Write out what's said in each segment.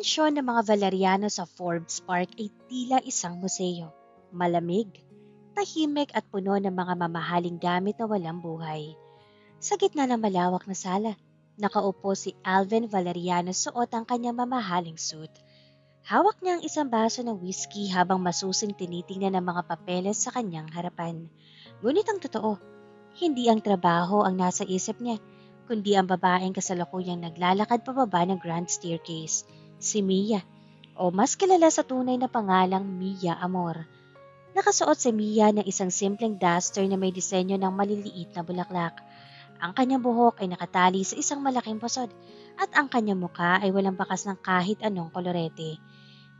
mansyon ng mga Valeriano sa Forbes Park ay tila isang museo. Malamig, tahimik at puno ng mga mamahaling gamit na walang buhay. Sa gitna ng malawak na sala, nakaupo si Alvin Valeriano suot ang kanyang mamahaling suit. Hawak niya ang isang baso ng whiskey habang masusing tinitingnan ng mga papeles sa kanyang harapan. Ngunit ang totoo, hindi ang trabaho ang nasa isip niya, kundi ang babaeng kasalukuyang naglalakad pababa ng grand staircase, si Mia, o mas kilala sa tunay na pangalang Mia Amor. Nakasuot si Mia ng isang simpleng duster na may disenyo ng maliliit na bulaklak. Ang kanyang buhok ay nakatali sa isang malaking pasod at ang kanyang muka ay walang bakas ng kahit anong kolorete.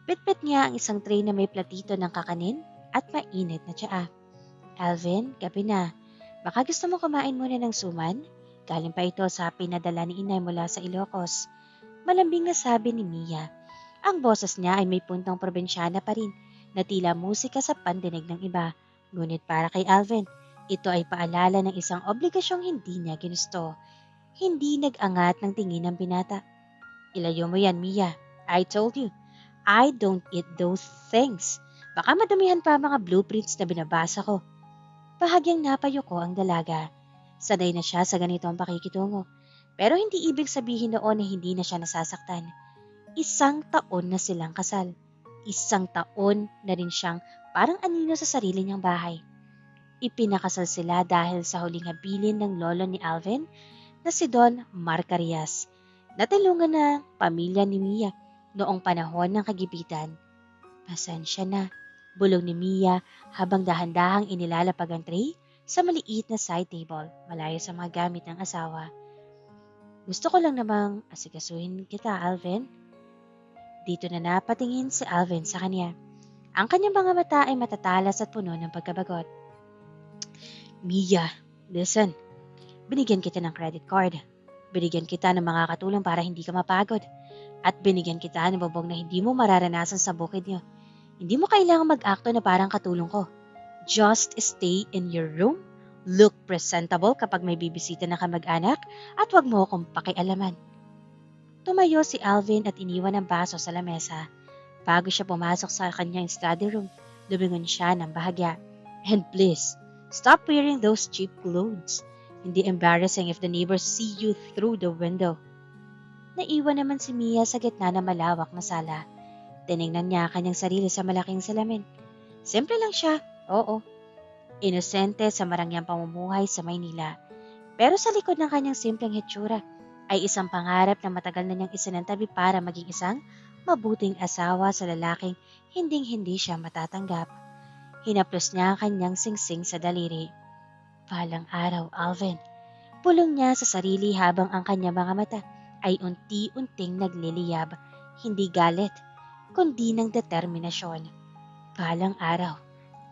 Bitbit niya ang isang tray na may platito ng kakanin at mainit na tsaa. Alvin, gabi na. Baka gusto mo kumain muna ng suman? Galing pa ito sa pinadala ni Inay mula sa Ilocos. Malambing na sabi ni Mia. Ang boses niya ay may puntong probinsyana pa rin na tila musika sa pandinig ng iba. Ngunit para kay Alvin, ito ay paalala ng isang obligasyong hindi niya ginusto. Hindi nag-angat ng tingin ng binata. Ilayo mo yan, Mia. I told you, I don't eat those things. Baka madamihan pa mga blueprints na binabasa ko. Bahagyang napayo ko ang dalaga. Sanay na siya sa ganitong pakikitungo. Pero hindi ibig sabihin noon na hindi na siya nasasaktan. 1 taon na silang kasal. 1 taon na rin siyang parang anino sa sarili niyang bahay. Ipinakasal sila dahil sa huling habilin ng lolo ni Alvin na si Don Marcarias. Natulungan na pamilya ni Mia noong panahon ng kagipitan. Pasensya na, bulong ni Mia habang dahan-dahang inilalapag ang tray sa maliit na side table malayo sa mga gamit ng asawa. Gusto ko lang namang asikasuhin kita, Alvin. Dito na napatingin si Alvin sa kanya. Ang kanyang mga mata ay matatalas at puno ng pagkabagot. Mia, listen. Binigyan kita ng credit card. Binigyan kita ng mga katulong para hindi ka mapagod. At binigyan kita ng bubong na hindi mo mararanasan sa bukid niyo. Hindi mo kailangang mag-akto na parang katulong ko. Just stay in your room, look presentable kapag may bibisita na kamag-anak, at huwag mo akong pakialaman. Tumayo si Alvin at iniwan ang baso sa lamesa. Bago siya pumasok sa kanyang study room, lumingon siya ng bahagya. And please, stop wearing those cheap clothes. Hindi embarrassing if the neighbors see you through the window. Naiwan naman si Mia sa gitna ng malawak na sala. Tiningnan niya kanyang sarili sa malaking salamin. Simple lang siya, oo. Inosente sa marangyang pamumuhay sa Maynila. Pero sa likod ng kanyang simpleng hitsura ay isang pangarap na matagal na niyang isinantabi para maging isang mabuting asawa sa lalaking hinding-hindi siya matatanggap. Hinaplos niya ang kanyang singsing sa daliri. Balang araw, Alvin. Pulong niya sa sarili habang ang kanyang mga mata ay unti-unting nagliliyab, hindi galit, kundi ng determinasyon. Balang araw,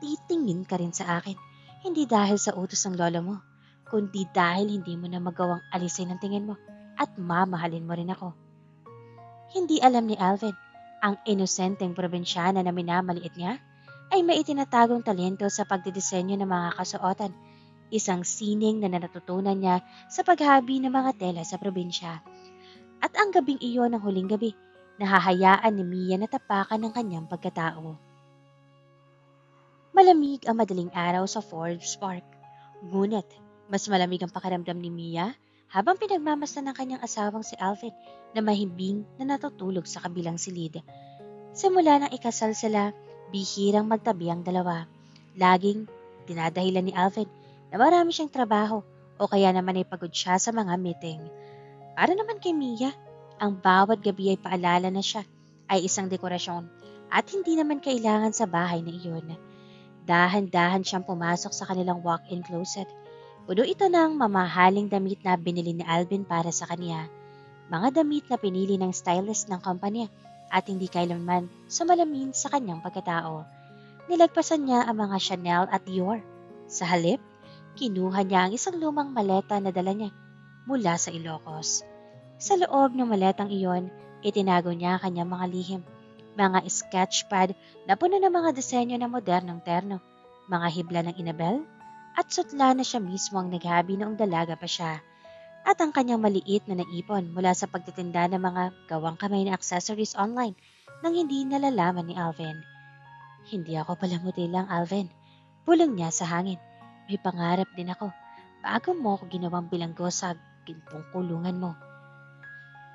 titingin ka rin sa akin, hindi dahil sa utos ng lolo mo, kundi dahil hindi mo na magawang alisin ang tingin mo at mamahalin mo rin ako. Hindi alam ni Alvin, ang inosenteng probinsyana na minamaliit niya ay may itinatagong talento sa pagdidisenyo ng mga kasuotan, isang sining na natutunan niya sa paghabi ng mga tela sa probinsya. At ang gabing iyon ng huling gabi, nahahayaan ni Mia na tapakan ng kanyang pagkatao. Malamig ang madaling araw sa Forbes Park. Ngunit, mas malamig ang pakiramdam ni Mia habang pinagmamasdan ng kanyang asawang si Alvin na mahimbing na natutulog sa kabilang silid. Simula nang ikasal sila, bihirang magtabi ang dalawa. Laging dinadahilan ni Alvin na marami siyang trabaho o kaya naman ay pagod siya sa mga meeting. Para naman kay Mia, ang bawat gabi ay paalala na siya ay isang dekorasyon at hindi naman kailangan sa bahay na iyon. Dahan-dahan siyang pumasok sa kanilang walk-in closet. Puno ito ng mamahaling damit na binili ni Alvin para sa kanya. Mga damit na pinili ng stylist ng kumpanya at hindi kailanman sumalamin sa kanyang pagkatao. Nilagpasan niya ang mga Chanel at Dior. Sa halip, kinuha niya ang isang lumang maleta na dala niya mula sa Ilocos. Sa loob ng maletang iyon, itinago niya ang kanyang mga lihim. Mga sketchpad na puno ng mga disenyo ng modernong terno, mga hibla ng Inabel, at sutla na siya mismo ang naghabi noong dalaga pa siya. at ang kanyang maliit na naipon mula sa pagtitinda ng mga gawang kamay na accessories online nang hindi nalalaman ni Alvin. Hindi ako palamuti lang, Alvin. Bulong niya sa hangin. May pangarap din ako bago mo ako ginawang bilanggo sa gintong kulungan mo.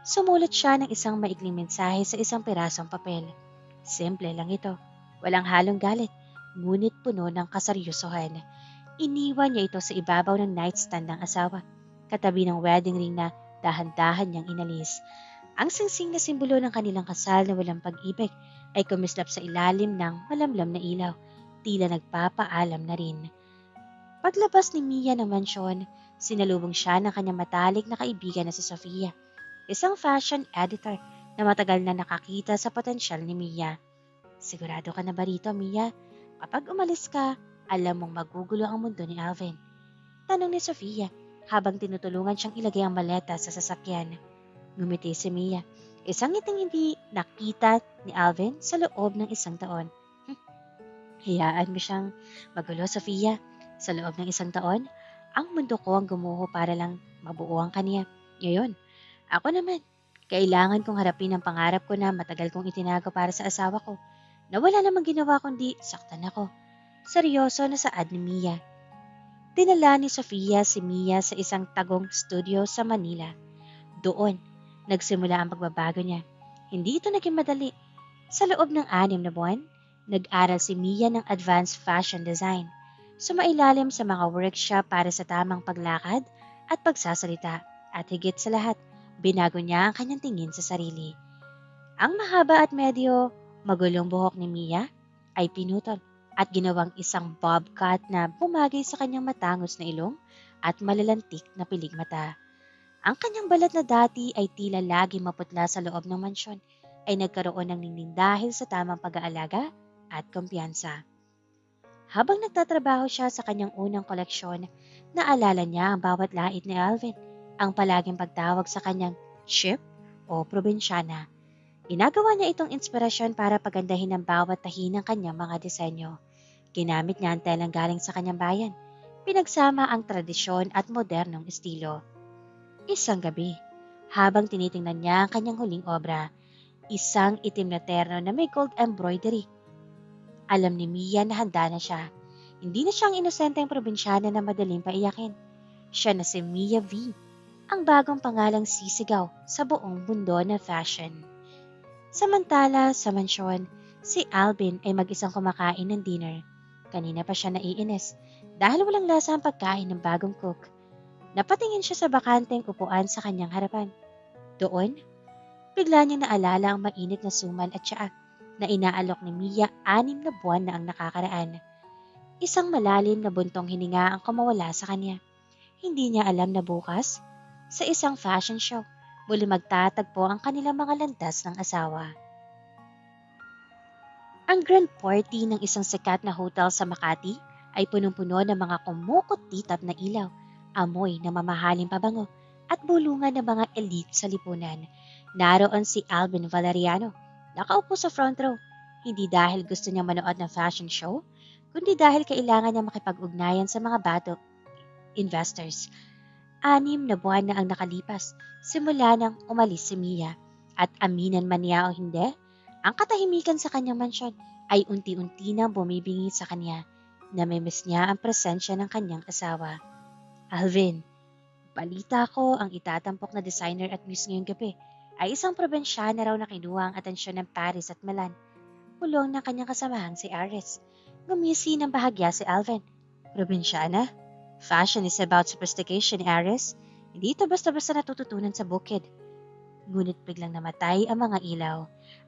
Sumulat siya ng isang maikling mensahe sa isang pirasong papel. Simple lang ito. Walang halong galit, ngunit puno ng kaseryosohan. Iniwan niya ito sa ibabaw ng nightstand ng asawa, katabi ng wedding ring na dahan-dahan niyang inalis. Ang singsing na simbolo ng kanilang kasal na walang pag-ibig ay kumislap sa ilalim ng malamlam na ilaw, tila nagpapaalam na rin. Paglabas ni Mia ng mansyon, sinalubong siya ng kanyang matalik na kaibigan na si Sofia, isang fashion editor na matagal na nakakita sa potensyal ni Mia. Sigurado ka na ba rito, Mia? Kapag umalis ka, alam mong magugulo ang mundo ni Alvin. Tanong ni Sofia habang tinutulungan siyang ilagay ang maleta sa sasakyan. Ngumiti si Mia, isang ngiting hindi nakita ni Alvin sa loob ng isang taon. Hayaan mo siyang magulo, Sofia. Sa loob ng isang taon, ang mundo ko ang gumuho para lang mabuo ang kaniya. Ngayon, ako naman, kailangan kong harapin ang pangarap ko na matagal kong itinago para sa asawa ko, na wala namang ginawa kundi saktan ako. Seryoso na saad ni Mia. Dinala ni Sofia si Mia sa isang tagong studio sa Manila. Doon, nagsimula ang pagbabago niya. Hindi ito naging madali. Sa loob ng 6 na buwan, nag-aral si Mia ng advanced fashion design. Sumailalim sa mga workshop para sa tamang paglakad at pagsasalita. At higit sa lahat, binago niya ang kanyang tingin sa sarili. Ang mahaba at medyo magulong buhok ni Mia ay pinutol at ginawang isang bob cut na bumagay sa kanyang matangos na ilong at malalantik na pilig mata. Ang kanyang balat na dati ay tila lagi maputla sa loob ng mansyon ay nagkaroon ng ningning dahil sa tamang pag-aalaga at kumpiyansa. Habang nagtatrabaho siya sa kanyang unang koleksyon, naalala niya ang bawat lait ni Alvin, ang palaging pagtawag sa kanyang ship o probinsyana. Ginagawa niya itong inspirasyon para pagandahin ang bawat tahi ng kanyang mga disenyo. Ginamit niya ang telang galing sa kanyang bayan. Pinagsama ang tradisyon at modernong estilo. Isang gabi, habang tinitingnan niya ang kanyang huling obra, isang itim na terno na may gold embroidery. Alam ni Mia na handa na siya. Hindi na siyang inosenteng probinsyana na madaling paiyakin. Siya na si Mia V, ang bagong pangalang sisigaw sa buong mundo na fashion. Samantala, sa mansyon, si Alvin ay mag-isang kumakain ng dinner. Kanina pa siya naiinis dahil walang lasa ang pagkain ng bagong cook. Napatingin siya sa bakanteng upuan sa kanyang harapan. Doon, bigla niyang naalala ang mainit na suman at tsaa na inaalok ni Mia 6 na buwan na ang nakakaraan. Isang malalim na buntong hininga ang kumawala sa kanya. Hindi niya alam na bukas, sa isang fashion show, muli magtatagpo ang kanilang mga landas ng asawa. Ang grand party ng isang sikat na hotel sa Makati ay punong-puno ng mga kumukot-titap na ilaw, amoy na mamahaling pabango at bulungan ng mga elite sa lipunan. Naroon si Alvin Valeriano, nakaupo sa front row, hindi dahil gusto niya manood ng fashion show, kundi dahil kailangan niya makipag-ugnayan sa mga bato investors. 6 na buwan na ang nakalipas, simula nang umalis si Mia. At aminan man niya o hindi, ang katahimikan sa kanyang mansyon ay unti-unti nang bumibingi sa kanya. Namimiss niya ang presensya ng kanyang asawa. Alvin, balita ko ang itatampok na designer at muse ngayong gabi ay isang probinsyana raw na kinuha ang atensyon ng Paris at Milan. Pulong ng kanyang kasamahang si Aris. Gumisi ng bahagya si Alvin. Probinsyana? Fashion is about sophistication, Aris. Hindi ito basta-basta natututunan sa bukid. Ngunit biglang namatay ang mga ilaw.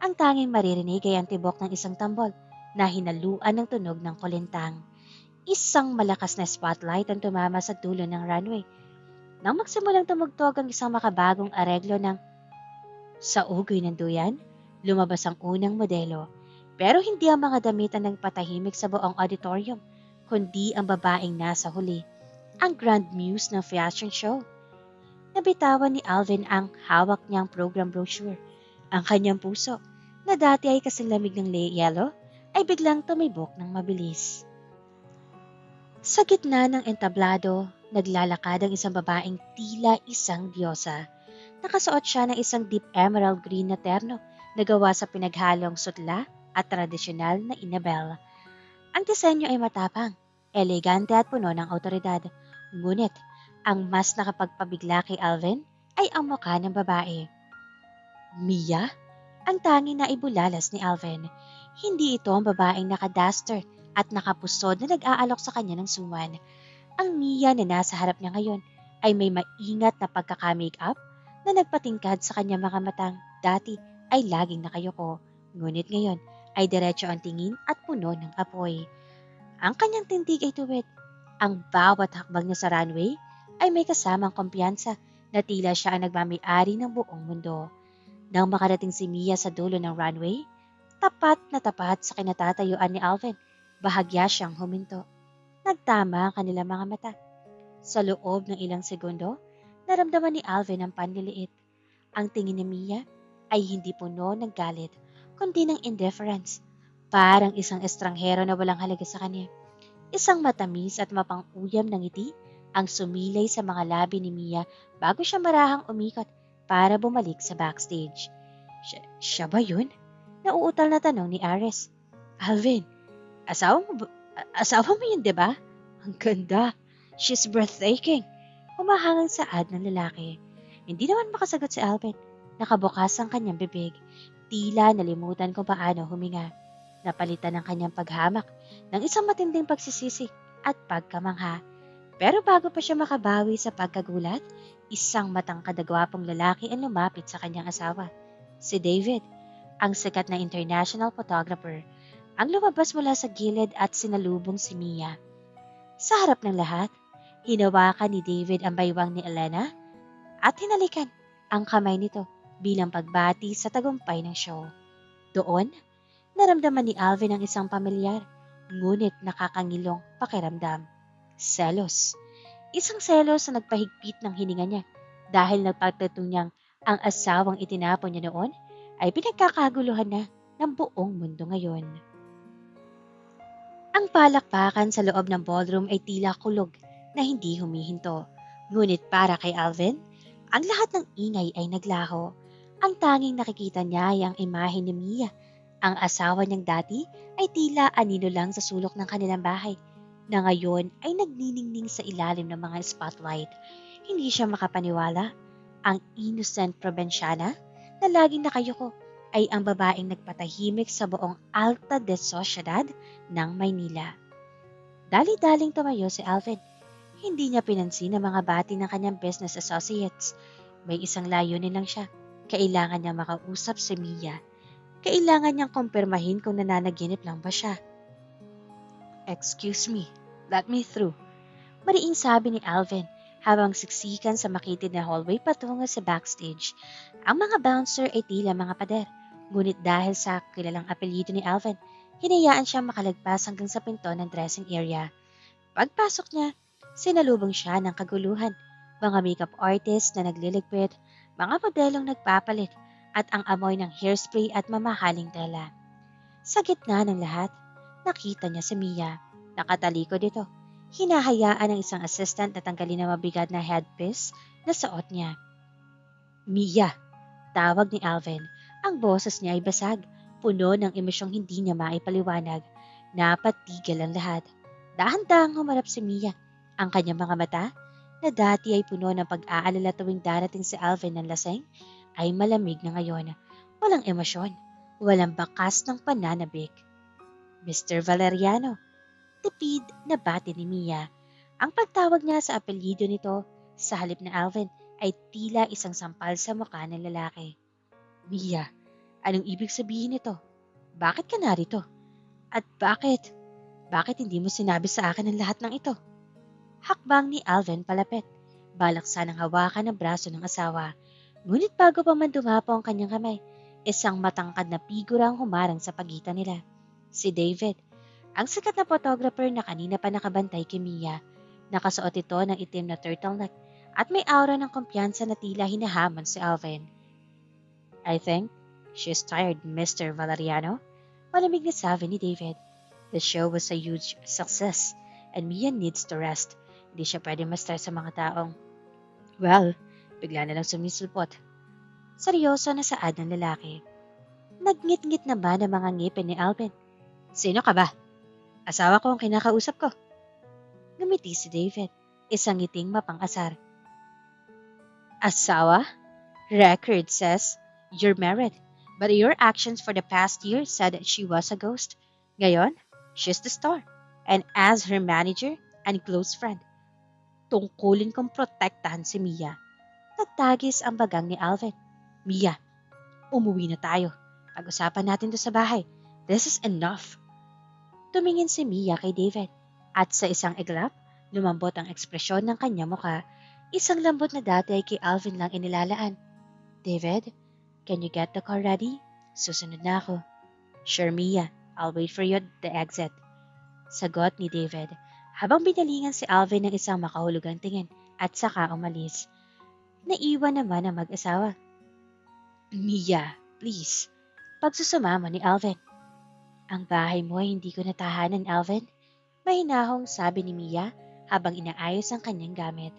Ang tanging maririnig ay ang tibok ng isang tambol na hinaluan ng tunog ng kulintang. Isang malakas na spotlight ang tumama sa dulo ng runway. Nang magsimulang tumugtog ang isang makabagong areglo ng Sa Ugoy ng Duyan, lumabas ang unang modelo. Pero hindi ang mga damit ang nagpatahimik sa buong auditorium, kundi ang babaeng nasa huli, ang grand muse ng fashion show. Nabitawan ni Alvin ang hawak niyang program brochure. Ang kanyang puso, na dati ay kasing lamig ng yelo, ay biglang tumibok ng mabilis. Sa gitna ng entablado, naglalakad ang isang babaeng tila isang diyosa. Nakasuot siya ng isang deep emerald green na terno na gawa sa pinaghalong sutla at tradisyonal na inabel. Ang disenyo ay matapang, elegante at puno ng awtoridad. Ngunit, ang mas nakapagpabigla kay Alvin ay ang mukha ng babae. Mia? Ang tanging na ibulalas ni Alvin. Hindi ito ang babaeng nakaduster at nakapusod na nag-aalok sa kanya ng suman. Ang Mia na nasa harap niya ngayon ay may maingat na pagkaka-makeup na nagpatingkad sa kanya mga matang dati ay laging nakayoko. Ngunit ngayon ay diretso ang tingin at puno ng apoy. Ang kanyang tindig ay tuwid. Ang bawat hakbang niya sa runway ay may kasamang kumpiyansa na tila siya ang nagmamay-ari ng buong mundo. Nang makarating si Mia sa dulo ng runway, tapat na tapat sa kinatatayuan ni Alvin, bahagya siyang huminto. Nagtama ang kanilang mga mata. Sa loob ng ilang segundo, naramdaman ni Alvin ang panliliit. Ang tingin ni Mia ay hindi puno ng galit, kundi ng indifference. Parang isang estranghero na walang halaga sa kanya. Isang matamis at mapang-uyam na ngiti ang sumilay sa mga labi ni Mia bago siya marahang umikot para bumalik sa backstage. Siya ba yun? Nauutal na tanong ni Ares. Alvin, asawa mo yun, di ba? Ang ganda. She's breathtaking. Humahangang saad ng lalaki. Hindi naman makasagot si Alvin. Nakabukas ang kanyang bibig. Tila nalimutan kung paano huminga. Napalitan ang kanyang paghamak ng isang matinding pagsisisi at pagkamangha. Pero bago pa siya makabawi sa pagkagulat, isang matangkad na gwapong lalaki ang lumapit sa kanyang asawa. Si David, ang sikat na international photographer, ang lumabas mula sa gilid at sinalubong si Mia. Sa harap ng lahat, hinawakan ni David ang baywang ni Elena at hinalikan ang kamay nito bilang pagbati sa tagumpay ng show. Doon, naramdaman ni Alvin ang isang pamilyar, ngunit nakakangilong pakiramdam. Selos. Isang selos na nagpahigpit ng hininga niya dahil nagpagtatong ang asawang itinapon niya noon ay pinagkakaguluhan na ng buong mundo ngayon. Ang palakpakan sa loob ng ballroom ay tila kulog na hindi humihinto. Ngunit para kay Alvin, ang lahat ng ingay ay naglaho. Ang tanging nakikita niya ay ang imahe ni Mia. Ang asawa niyang dati ay tila anino lang sa sulok ng kanilang bahay na ngayon ay nagniningning sa ilalim ng mga spotlight. Hindi siya makapaniwala. Ang innocent probinsyana na laging nakayuko ay ang babaeng nagpatahimik sa buong Alta de Sociedad ng Maynila. Dali-daling tumayo si Alvin. Hindi niya pinansin ang mga bati ng kanyang business associates. May isang layunin lang siya. Kailangan niya makausap si Mia. Kailangan niyang kumpirmahin kung nananaginip lang ba siya. Excuse me, let me through. Mariing sabi ni Alvin habang siksikan sa makitid na hallway patungo sa backstage. Ang mga bouncer ay tila mga pader. Ngunit dahil sa kilalang apelyido ni Alvin, hinayaan siya makalagpas hanggang sa pinto ng dressing area. Pagpasok niya, sinalubong siya ng kaguluhan. Mga makeup artist na nagliligpit, mga modelong nagpapalit, at ang amoy ng hairspray at mamahaling tela. Sa gitna ng lahat, nakita niya si Mia. Nakatalikod ito. Hinahayaan ng isang assistant na tanggalin ang mabigat na headpiece na suot niya. Mia, tawag ni Alvin. Ang boses niya ay basag, puno ng emosyong hindi niya maipaliwanag. Napatigil ang lahat. Dahan-dahang humarap si Mia. Ang kanyang mga mata, na dati ay puno ng pag-aalala tuwing darating si Alvin ng laseng, ay malamig na ngayon. Walang emosyon, walang bakas ng pananabik. Mr. Valeriano, tipid na bati ni Mia. Ang pagtawag niya sa apelyido nito sa halip na Alvin ay tila isang sampal sa mukha ng lalaki. Mia, anong ibig sabihin nito? Bakit ka narito? At bakit hindi mo sinabi sa akin ang lahat ng ito? Hakbang ni Alvin palapit. Balak sanang hawakan ang braso ng asawa. Ngunit bago pa man dumapo ang kanyang kamay, isang matangkad na figura ang humarang sa pagitan nila. Si David, ang sikat na photographer na kanina pa nakabantay kay Mia. Nakasuot ito ng itim na turtleneck at may aura ng kumpiyansa na tila hinahamon si Alvin. I think she's tired, Mr. Valeriano. Malamig na sabi ni David. The show was a huge success and Mia needs to rest. Di siya pwede ma-stress sa mga taong, well, bigla na lang sumisulpot. Seryoso na saad ng lalaki. Nagngit-ngit naman ang mga ngipin ni Alvin. Sino ka ba? Asawa ko ang kinakausap ko. Ngumiti si David, isang ngiting mapang-asar. Asawa? Record says you're married, but your actions for the past year said that she was a ghost. Ngayon, she's the star. And as her manager and close friend, tungkulin kong protektahan si Mia. Nagtagis ang bagang ni Alvin. Mia, umuwi na tayo. Pag-usapan natin to sa bahay. This is enough. Tumingin si Mia kay David at sa isang iglap, lumambot ang ekspresyon ng kanya mukha. Isang lambot na dati ay kay Alvin lang inilalaan. David, can you get the car ready? Susunod na ako. Sure, Mia. I'll wait for you at the exit. Sagot ni David habang binalingan si Alvin ng isang makahulugang tingin at saka umalis. Naiwan naman ang mag-asawa. Mia, please. Pagsusumamo ni Alvin. Ang bahay mo ay hindi ko natahanan, Alvin. Mahinahong sabi ni Mia habang inaayos ang kanyang gamit.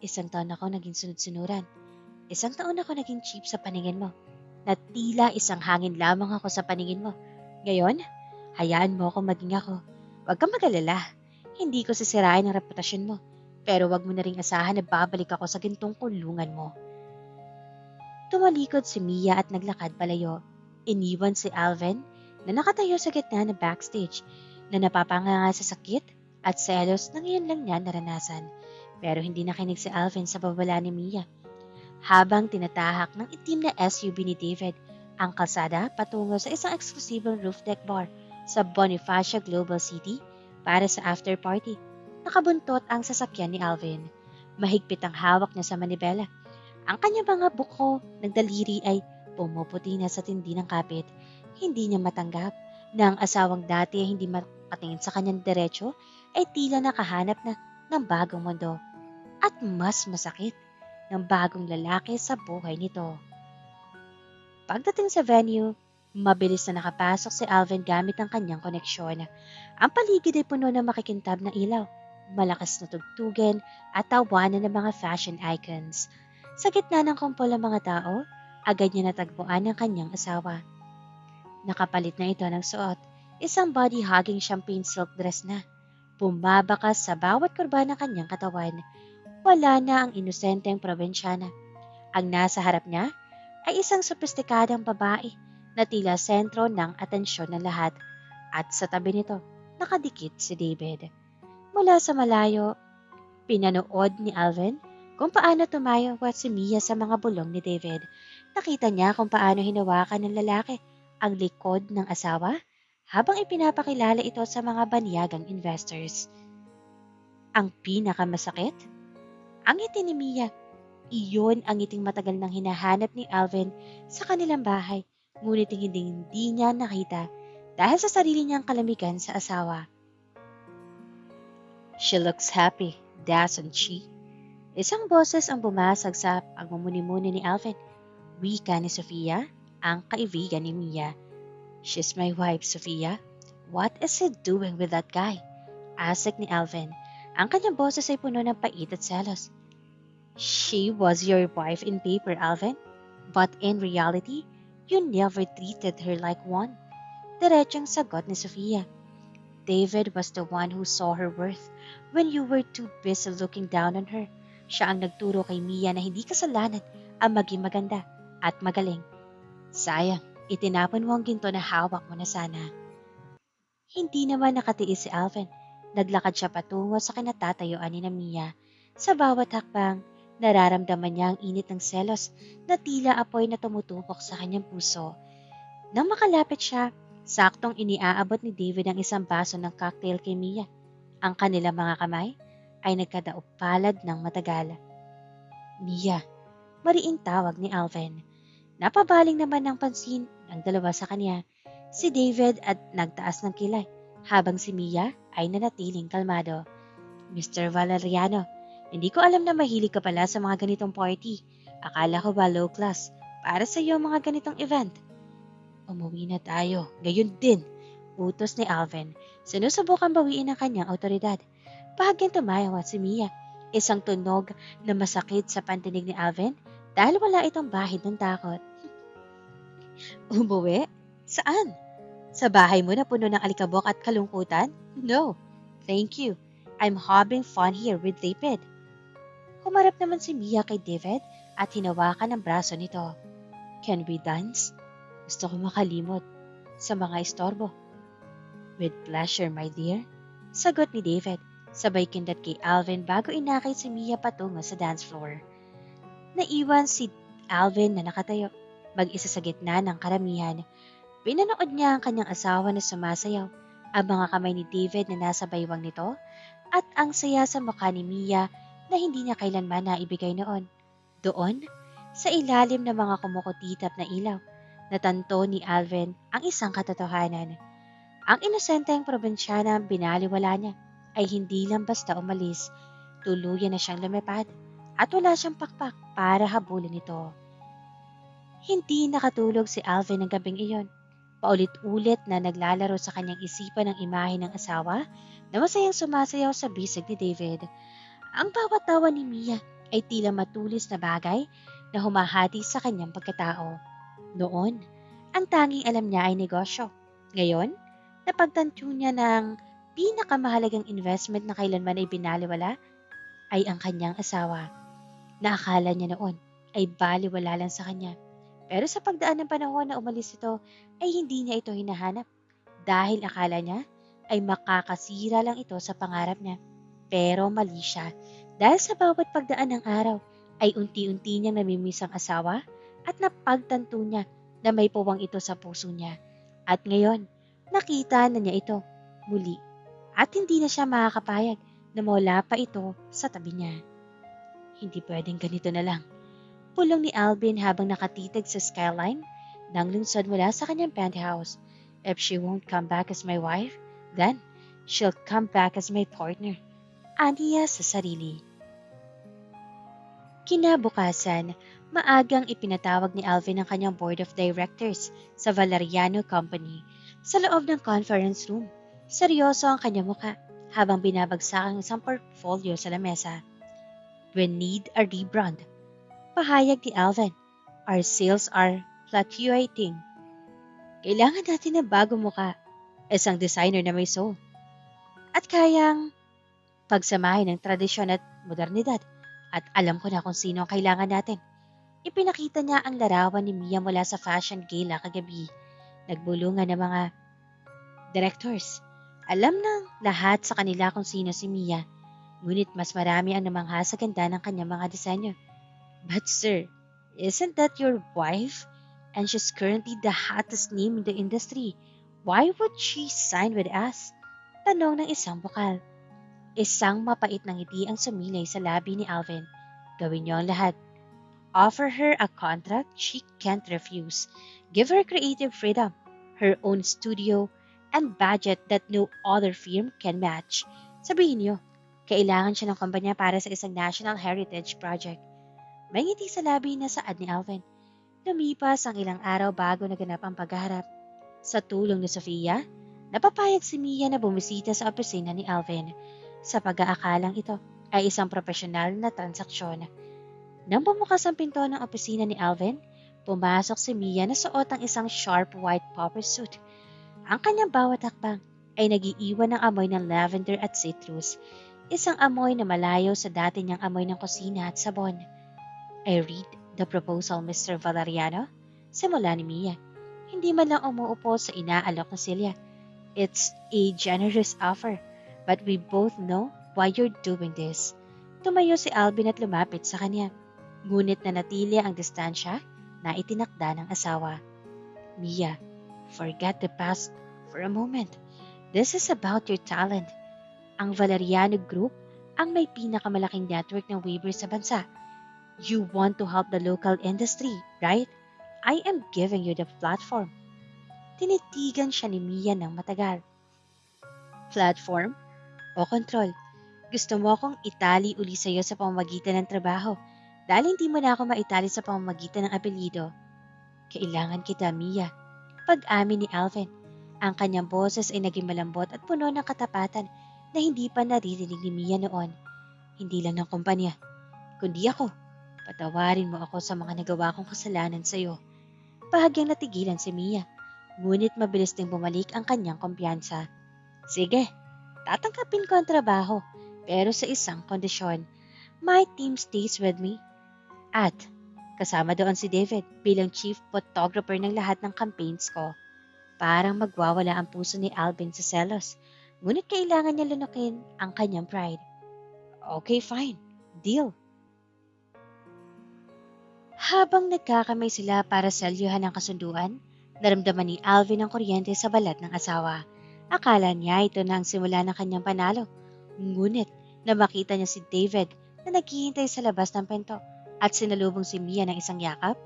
Isang taon ako naging sunod-sunuran. Isang taon ako naging cheap sa paningin mo. Na tila isang hangin lamang ako sa paningin mo. Ngayon, hayaan mo ako maging ako. Huwag kang mag-alala. Hindi ko sisirain ang reputasyon mo. Pero wag mo na ring asahan na babalik ako sa gintong kulungan mo. Tumalikod si Mia at naglakad palayo. Iniwan si Alvin na nakatayo sa gitna ng backstage na napapanganga sa sakit at selos na ngayon lang niya naranasan. Pero hindi nakinig si Alvin sa babala ni Mia. Habang tinatahak ng itim na SUV ni David ang kalsada patungo sa isang eksklusibong roof deck bar sa Bonifacio Global City para sa after party. Nakabuntot ang sasakyan ni Alvin. Mahigpit ang hawak niya sa manibela. Ang kanyang mga buko ng daliri ay pumuputi na sa tindi ng kapit. Hindi niya matanggap na ang asawang dati ay hindi makatingin sa kanyang diretsyo ay tila nakahanap na ng bagong mundo. At mas masakit ng bagong lalaki sa buhay nito. Pagdating sa venue, mabilis na nakapasok si Alvin gamit ang kanyang koneksyon. Ang paligid ay puno ng makikintab na ilaw, malakas na tugtugan at tawanan ng mga fashion icons. Sa gitna ng kumpol ng mga tao, agad niya natagpuan ang kanyang asawa. Nakapalit na ito ng suot, isang body-hugging champagne silk dress na. Bumabakas sa bawat kurba ng kanyang katawan. Wala na ang inosenteng probinsyana. Ang nasa harap niya ay isang sopistikadang babae na tila sentro ng atensyon ng lahat. At sa tabi nito, nakadikit si David. Mula sa malayo, pinanood ni Alvin kung paano tumayawat si Mia sa mga bulong ni David. Nakita niya kung paano hinawakan ng lalaki ang likod ng asawa habang ipinapakilala ito sa mga banyagang investors. Ang pinakamasakit? Ang ngiti ni Mia. Iyon ang ngiting matagal nang hinahanap ni Alvin sa kanilang bahay, ngunit hindi niya nakita dahil sa sarili niyang kalamigan sa asawa. She looks happy, doesn't she? Isang boses ang bumasag sa pagmumuni-muni ni Alvin. Wika ni Sofia, ang kaibigan ni Mia. She's my wife, Sofia. What is he doing with that guy? Asik ni Alvin. Ang kanyang boses ay puno ng pait at selos. She was your wife in paper, Alvin. But in reality, you never treated her like one. Diretsong sagot ni Sofia. David was the one who saw her worth when you were too busy looking down on her. Siya ang nagturo kay Mia na hindi kasalanan ang maging maganda at magaling. Sayang, itinapon mo ang ginto na hawak mo na sana. Hindi naman nakatiis si Alvin. Naglakad siya patungo sa kinatatayuan ni Mia. Sa bawat hakbang, nararamdaman niya ang init ng selos na tila apoy na tumutupok sa kanyang puso. Nang makalapit siya, saktong iniaabot ni David ang isang baso ng cocktail kay Mia. Ang kanilang mga kamay ay nagkadaop palad ng matagal. Mia, mariing tawag ni Alvin. Napabaling naman ng pansin ng dalawa sa kanya, si David at nagtaas ng kilay, habang si Mia ay nanatiling kalmado. Mr. Valeriano, hindi ko alam na mahilig ka pala sa mga ganitong party. Akala ko ba low class para sa iyo mga ganitong event? Umuwi na tayo, gayon din, utos ni Alvin. Sinusubukan bawiin ang kanyang autoridad. Bahagyang tumawa si Mia. Isang tunog na masakit sa pandinig ni Alvin dahil wala itong bahid ng takot. Umuwi? Saan? Sa bahay mo na puno ng alikabok at kalungkutan? No, thank you. I'm having fun here with David. Humarap naman si Mia kay David at hinawakan ang braso nito. Can we dance? Gusto ko makalimot sa mga istorbo. With pleasure, my dear. Sagot ni David, sabay kindat kay Alvin bago inakay si Mia patungo sa dance floor. Naiwan si Alvin na nakatayo, mag-isa sa gitna ng karamihan. Pinanood niya ang kanyang asawa na sumasayaw, ang mga kamay ni David na nasa baywang nito, at ang saya sa mukha ni Mia na hindi niya kailanman naibigay noon. Doon, sa ilalim ng mga kumukutitap na ilaw, natanto ni Alvin ang isang katotohanan. Ang inosenteng probinsyana ang binaliwala niya ay hindi lang basta umalis, tuluyan na siyang lumipad at wala siyang pakpak para habulin ito. Hindi nakatulog si Alvin ng gabing iyon. Paulit-ulit na naglalaro sa kanyang isipan ang imahe ng asawa na masayang sumasayaw sa bisig ni David. Ang bawat tawa ni Mia ay tila matulis na bagay na humahati sa kanyang pagkatao. Noon, ang tanging alam niya ay negosyo. Ngayon, napagtanto niya ng pinakamahalagang investment na kailanman ay binaliwala ay ang kanyang asawa. Naakala niya noon ay baliwala lang sa kanya. Pero sa pagdaan ng panahon na umalis ito ay hindi niya ito hinahanap dahil akala niya ay makakasira lang ito sa pangarap niya. Pero mali siya dahil sa bawat pagdaan ng araw ay unti-unti niyang namimiss ang asawa at napagtanto niya na may puwang ito sa puso niya. At ngayon, nakita na niya ito muli at hindi na siya makakapayag na mawala pa ito sa tabi niya. Hindi pwedeng ganito na lang. Pulong ni Alvin habang nakatitig sa skyline nang lungsod mula sa kanyang penthouse. If she won't come back as my wife, then she'll come back as my partner. Aniya sa sarili. Kinabukasan, maagang ipinatawag ni Alvin ang kanyang board of directors sa Valeriano Company. Sa loob ng conference room, seryoso ang kanyang muka habang binabagsak ang isang portfolio sa lamesa. We need a rebrand. Pahayag ni Alvin, our sales are fluctuating. Kailangan natin ng bagong muka, isang designer na may soul. At kayang pagsamahin ng tradisyon at modernidad. At alam ko na kung sino ang kailangan natin. Ipinakita niya ang larawan ni Mia mula sa fashion gala kagabi. Nagbulungan ng mga directors. Alam ng lahat sa kanila kung sino si Mia. Ngunit mas marami ang namangha sa ganda ng kanyang mga disenyo. But sir, isn't that your wife? And she's currently the hottest name in the industry. Why would she sign with us? Tanong ng isang bukal. Isang mapait na ngiti ang sumilay sa labi ni Alvin. Gawin niyo ang lahat. Offer her a contract she can't refuse. Give her creative freedom, her own studio, and budget that no other firm can match. Sabihin niyo, kailangan siya ng kumpanya para sa isang national heritage project. May ngiti sa labi na saad ni Alvin. Lumipas ang ilang araw bago naganap ang pagharap. Sa tulong ni Sofia, napapayag si Mia na bumisita sa opisina ni Alvin. Sa pag-aakalang ito ay isang profesional na transaksyon. Nang bumukas ang pinto ng opisina ni Alvin, pumasok si Mia na suot ang isang sharp white puffer suit. Ang kanyang bawat hakbang ay nagiiwan ng amoy ng lavender at citrus, isang amoy na malayo sa dati niyang amoy ng kusina at sabon. I read the proposal, Mr. Valeriano. Simula ni Mia. Hindi man lang umuupo sa inaalok na silya. It's a generous offer, but we both know why you're doing this. Tumayo si Alvin at lumapit sa kanya. Ngunit nanatili ang distansya na itinakda ng asawa. Mia, forget the past for a moment. This is about your talent. Ang Valeriano Group ang may pinakamalaking network ng weavers sa bansa. You want to help the local industry, right? I am giving you the platform. Tinitigan siya ni Mia ng matagal. Platform o control? Gusto mo akong itali uli sa'yo sa pamamagitan ng trabaho dahil hindi mo na ako maitali sa pamamagitan ng apelyido. Kailangan kita, Mia. Pag-amin ni Alvin, ang kanyang boses ay naging malambot at puno ng katapatan. na hindi pa naririnig ni Mia noon. Hindi lang ng kumpanya, kundi ako. Patawarin mo ako sa mga nagawa kong kasalanan sa iyo. Bahagyang natigilan si Mia, ngunit mabilis ding bumalik ang kanyang kumpiyansa. Sige, tatanggapin ko ang trabaho, pero sa isang kondisyon. My team stays with me. At kasama doon si David bilang chief photographer ng lahat ng campaigns ko. Parang magwawala ang puso ni Alvin sa selos, ngunit kailangan niya lunukin ang kanyang pride. Okay, fine. Deal. Habang nagkakamay sila para selyuhan ang kasunduan, naramdaman ni Alvin ang kuryente sa balat ng asawa. Akala niya ito na ang simula ng kanyang panalo. Ngunit na makita niya si David na naghihintay sa labas ng pinto at sinalubong si Mia ng isang yakap,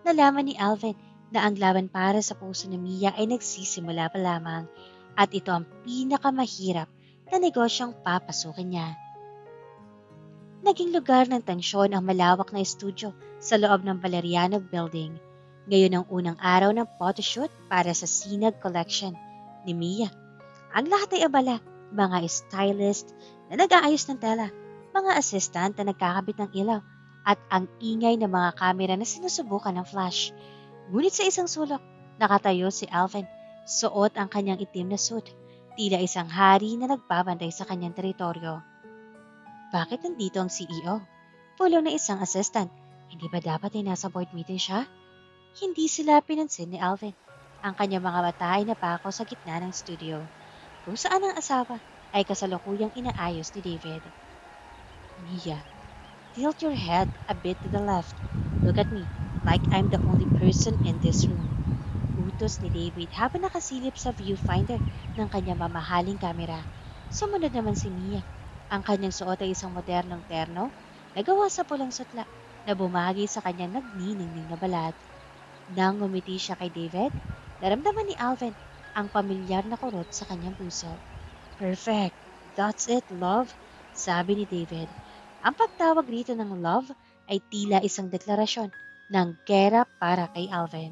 nalaman ni Alvin na ang laban para sa puso ni Mia ay nagsisimula pa lamang at ito ang pinakamahirap na negosyong papasukin niya. Naging lugar ng tensyon ang malawak na estudyo sa loob ng Valeriano Building. Ngayon ang unang araw ng photoshoot para sa Sinag Collection ni Mia. Ang lahat ay abala, mga stylist na nag-aayos ng tela, mga assistant na nagkakabit ng ilaw, at ang ingay ng mga kamera na sinusubukan ng flash. Ngunit sa isang sulok, nakatayo si Alvin, suot ang kanyang itim na suit, tila isang hari na nagbabantay sa kanyang teritoryo. Bakit nandito ang CEO? Pulong na isang assistant. Hindi ba dapat ay nasa board meeting siya? Hindi sila pinansin ni Alvin. Ang kanyang mga mata ay napako sa gitna ng studio, kung saan ang asawa ay kasalukuyang inaayos ni David. Mia, tilt your head a bit to the left. Look at me, like I'm the only person in this room. Utos ni David habang nakasilip sa viewfinder ng kanyang mamahaling kamera. Sumunod naman si Mia. Ang kanyang suot ay isang modernong terno na gawa sa pulang sutla na bumagi sa kanyang nagniningning na balat. Nang ngumiti siya kay David, naramdaman ni Alvin ang pamilyar na kurot sa kanyang puso. Perfect. That's it, love, sabi ni David. Ang pagtawag rito ng love ay tila isang deklarasyon ng gera para kay Alvin.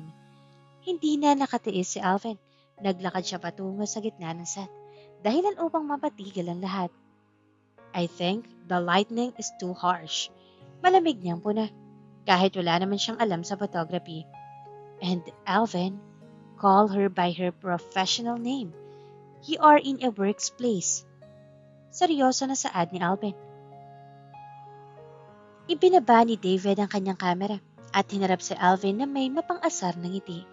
Hindi na nakatiis si Alvin. Naglakad siya patungo sa gitna ng set, dahilan upang mapatigil ang lahat. I think the lightning is too harsh. Malamig niyang puna, kahit wala naman siyang alam sa photography. And Alvin, call her by her professional name. You are in a workplace. Seryoso na saad ni Alvin. Ibinaba ni David ang kanyang kamera at hinarap si Alvin na may mapang-asar ng ngiti.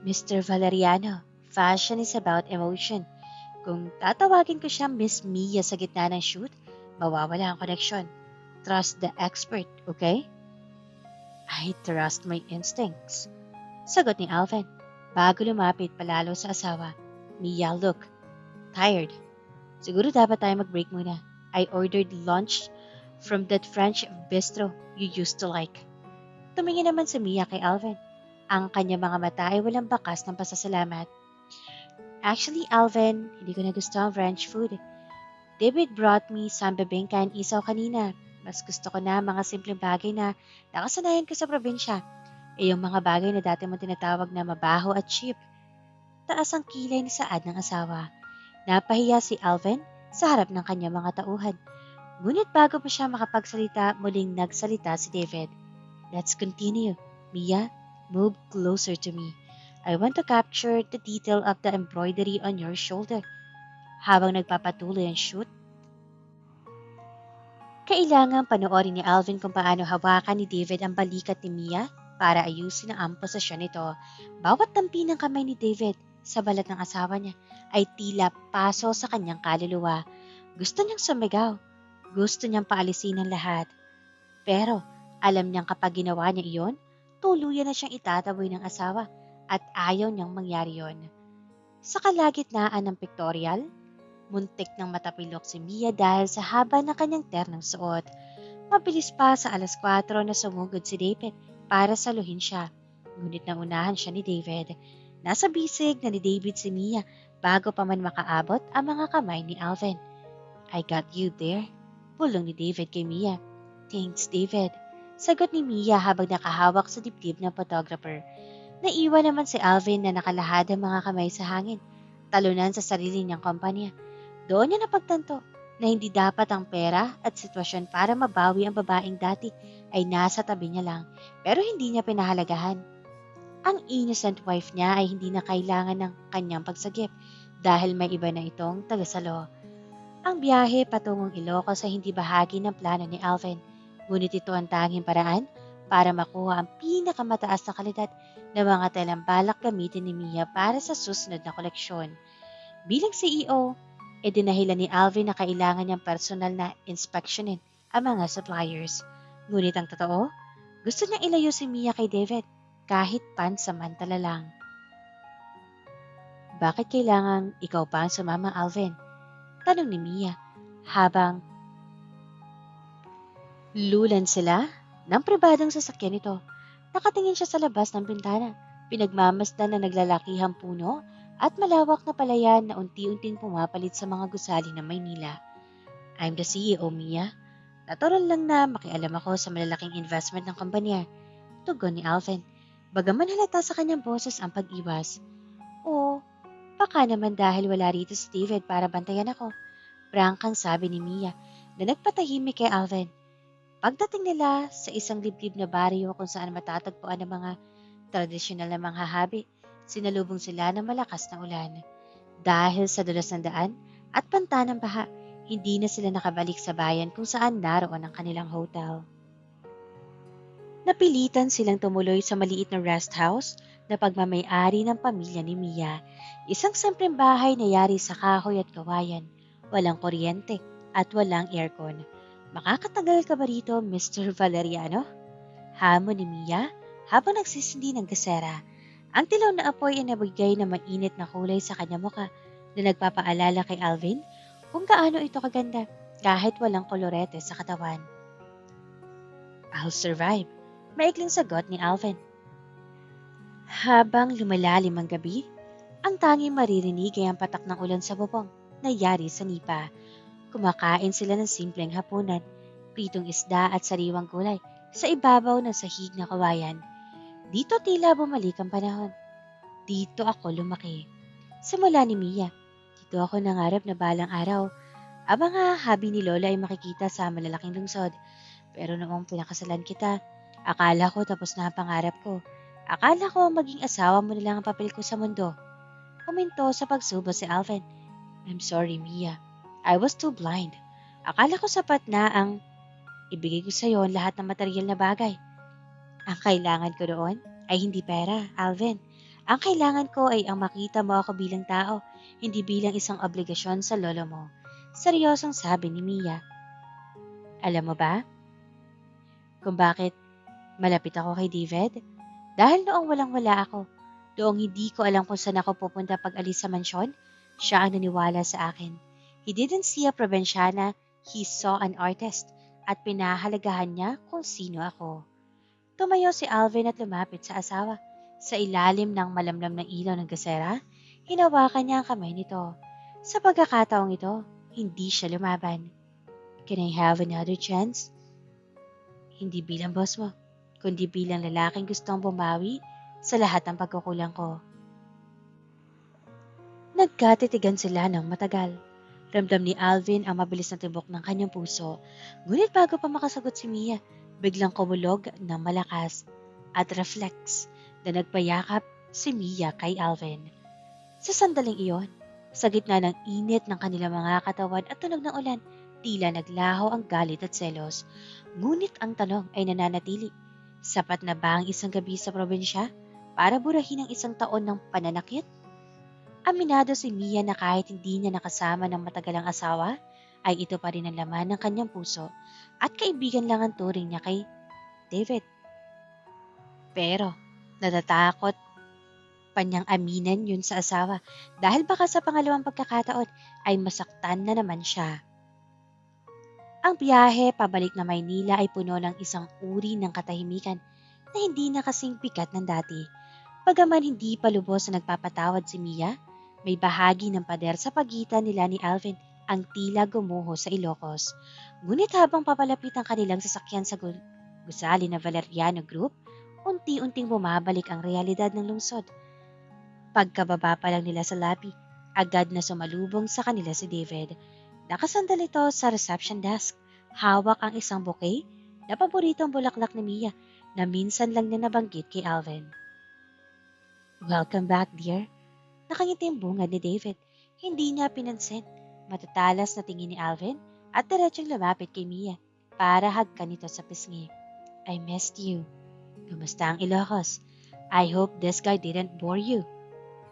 Mr. Valeriano, fashion is about emotion. Kung tatawagin ko siya Miss Mia sa gitna ng shoot, mawawala ang koneksyon. Trust the expert, okay? I trust my instincts. Sagot ni Alvin, bago lumapit palalo sa asawa. Mia, look. Tired. Siguro dapat tayo mag-break muna. I ordered lunch from that French bistro you used to like. Tumingin naman si Mia kay Alvin. Ang kanyang mga mata ay walang bakas ng pasasalamat. Actually, Alvin, hindi ko na gusto ang French food. David brought me some bibingka and isaw kanina. Mas gusto ko na mga simpleng bagay na nakasanayan ko sa probinsya. Yung mga bagay na dati mo tinatawag na mabaho at cheap. Taas ang kilay ni saad ng asawa. Napahiya si Alvin sa harap ng kanyang mga tauhan. Ngunit bago pa siya makapagsalita, muling nagsalita si David. Let's continue. Mia, move closer to me. I want to capture the detail of the embroidery on your shoulder. Habang nagpapatuloy ang shoot, kailangang panoorin ni Alvin kung paano hawakan ni David ang balikat ni Mia para ayusin ang posisyon nito. Bawat tampi ng kamay ni David sa balat ng asawa niya ay tila paso sa kanyang kaluluwa. Gusto niyang sumigaw. Gusto niyang paalisin ang lahat. Pero alam niyang kapag ginawa niya iyon, tuluyan na siyang itataboy ng asawa at ayaw niyang mangyari yon. Sa kalagitnaan ng pictorial, muntik ng matapilok si Mia dahil sa haba ng kanyang ternong suot. Mabilis pa sa 4:00 na sumugod si David para saluhin siya. Ngunit naunahan siya ni David. Nasa bisig na ni David si Mia bago pa man makaabot ang mga kamay ni Alvin. I got you there, bulong ni David kay Mia. Thanks, David. Sagot ni Mia habang nakahawak sa dibdib ng photographer. Naiwan naman si Alvin na nakalahad ang mga kamay sa hangin, talunan sa sarili niyang kumpanya. Doon niya napagtanto na hindi dapat ang pera at sitwasyon para mabawi ang babaeng dati ay nasa tabi niya lang pero hindi niya pinahalagahan. Ang innocent wife niya ay hindi na kailangan ng kanyang pagsagip dahil may iba na itong tagasalo. Ang biyahe patungong Ilocos ay hindi bahagi ng plano ni Alvin, ngunit ito ang tanging paraan para makuha ang pinakamataas na kalidad ng mga telang balak gamitin ni Mia para sa susunod na koleksyon. Bilang CEO, dinahilan ni Alvin na kailangan niyang personal na inspeksyonin ang mga suppliers. Ngunit ang totoo, gusto niyang ilayo si Mia kay David kahit pansamantala lang. Bakit kailangang ikaw pa ang sumama, Alvin? Tanong ni Mia habang lulan sila ng pribadong sasakyan nito. Nakatingin siya sa labas ng bintana, pinagmamasdan na naglalakihang puno at malawak na palayan na unti-unting pumapalit sa mga gusali ng Maynila. I'm the CEO, Mia. Natural lang na makialam ako sa malalaking investment ng kumpanya. Tugon ni Alvin. Bagaman halata sa kanyang boses ang pag-iwas. Oo, baka naman dahil wala rito si David para bantayan ako. Prangkang sabi ni Mia na nagpatahimik kay Alvin. Pagdating nila sa isang liblib na baryo kung saan matatagpuan ang mga tradisyonal na manghahabi, sinalubong sila ng malakas na ulan. Dahil sa dulas ng daan at banta ng baha, hindi na sila nakabalik sa bayan kung saan naroon ang kanilang hotel. Napilitan silang tumuloy sa maliit na rest house na pagmamay-ari ng pamilya ni Mia. Isang simpleng bahay na yari sa kahoy at kawayan, walang kuryente at walang aircon. Makakatagal ka ba rito, Mr. Valeriano? Hamon ni Mia habang nagsisindi ng gasera. Ang tilaw na apoy ay nabigay na mainit na kulay sa kanyang muka na nagpapaalala kay Alvin kung gaano ito kaganda kahit walang kolorete sa katawan. I'll survive, maikling sagot ni Alvin. Habang lumalalim ang gabi, ang tanging maririnig ay ang patak ng ulan sa bubong na yari sa nipa. Kumakain sila ng simpleng hapunan, pritong isda at sariwang gulay sa ibabaw ng sahig na kawayan. Dito tila bumalik ang panahon. Dito ako lumaki. Simula ni Mia, dito ako nangarap na balang araw. Ang mga habi ni Lola ay makikita sa malalaking lungsod. Pero noong pinakasalan kita, akala ko tapos na ang pangarap ko. Akala ko maging asawa mo na lang ang papel ko sa mundo. Kuminto sa pagsubo si Alvin. I'm sorry, Mia. I was too blind. Akala ko sapat na ang ibigay ko sa iyo ang lahat ng material na bagay. Ang kailangan ko doon ay hindi pera, Alvin. Ang kailangan ko ay ang makita mo ako bilang tao, hindi bilang isang obligasyon sa lolo mo. Seryosong sabi ni Mia. Alam mo ba kung bakit malapit ako kay David? Dahil noong walang-wala ako, noong hindi ko alam kung saan ako pupunta pag alis sa mansyon, siya ang naniwala sa akin. He didn't see a probinsyana, he saw an artist at pinahalagahan niya kung sino ako. Tumayo si Alvin at lumapit sa asawa. Sa ilalim ng malamlam na ilaw ng gasera, hinawakan niya ang kamay nito. Sa pagkakataong ito, hindi siya lumaban. Can I have another chance? Hindi bilang boss mo, kundi bilang lalaking gustong bumawi sa lahat ng pagkukulang ko. Nagkatitigan sila ng matagal. Ramdam ni Alvin ang mabilis na tibok ng kanyang puso. Ngunit bago pa makasagot si Mia, biglang kumulog ng malakas at reflex na nagpayakap si Mia kay Alvin. Sa sandaling iyon, sa gitna ng init ng kanilang mga katawan at tunog ng ulan, tila naglaho ang galit at selos. Ngunit ang tanong ay nananatili. Sapat na ba ang isang gabi sa probinsya para burahin ang isang taon ng pananakit? Aminado si Mia na kahit hindi niya nakasama ng matagalang asawa, ay ito pa rin ang laman ng kanyang puso at kaibigan lang ang turing niya kay David. Pero natatakot pa niyang aminin yun sa asawa dahil baka sa pangalawang pagkakataon ay masaktan na naman siya. Ang biyahe pabalik na Maynila ay puno ng isang uri ng katahimikan na hindi na kasing bigat ng dati. Bagaman hindi pa lubos na nagpapatawad si Mia, may bahagi ng pader sa pagitan nila ni Alvin ang tila gumuho sa Ilocos. Ngunit habang papalapit ang kanilang sasakyan sa gusali na Valeriano Group, unti-unting bumabalik ang realidad ng lungsod. Pagkababa pa lang nila sa labi, agad na sumalubong sa kanila si David. Nakasandal ito sa reception desk. Hawak ang isang bouquet na paboritong bulaklak ni Mia na minsan lang niya nabanggit kay Alvin. Welcome back, dear. Nakangiti ang bungad ni David. Hindi niya pinansin. Matatalas na tingin ni Alvin at diretsong lumapit kay Mia para hagkan ito sa pisngi. I missed you. Kumusta ang Ilocos? I hope this guy didn't bore you.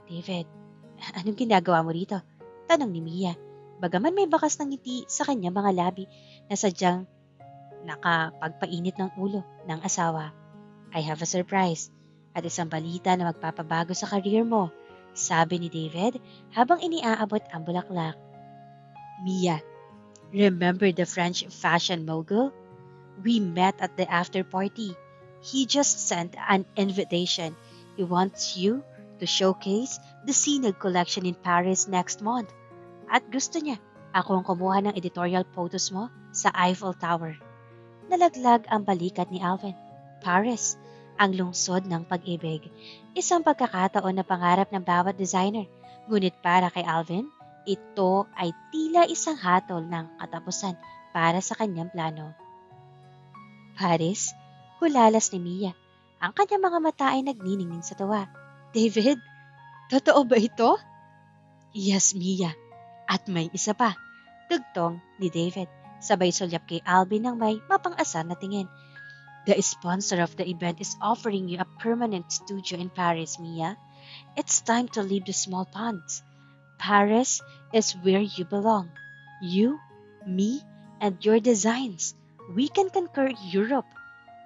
David, anong ginagawa mo rito? Tanong ni Mia. Bagaman may bakas ng ngiti sa kanyang mga labi na sadyang nakapagpainit ng ulo ng asawa. I have a surprise at isang balita na magpapabago sa career mo, sabi ni David habang iniaabot ang bulaklak. Mia, remember the French fashion mogul? We met at the after party. He just sent an invitation. He wants you to showcase the Sinag collection in Paris next month. At gusto niya akong kumuha ng editorial photos mo sa Eiffel Tower. Nalaglag ang balikat ni Alvin. Paris, ang lungsod ng pag-ibig. Isang pagkakataon na pangarap ng bawat designer. Ngunit para kay Alvin, ito ay tila isang hatol ng katapusan para sa kanyang plano. Paris, hulalas ni Mia. Ang kanyang mga mata ay nagniningning sa tuwa. David, totoo ba ito? Yes, Mia. At may isa pa. Dugtong ni David. Sabay sulyap kay Alvin ng may mapang-asar na tingin. The sponsor of the event is offering you a permanent studio in Paris, Mia. It's time to leave the small ponds. Paris is where you belong. You, me, and your designs. We can conquer Europe.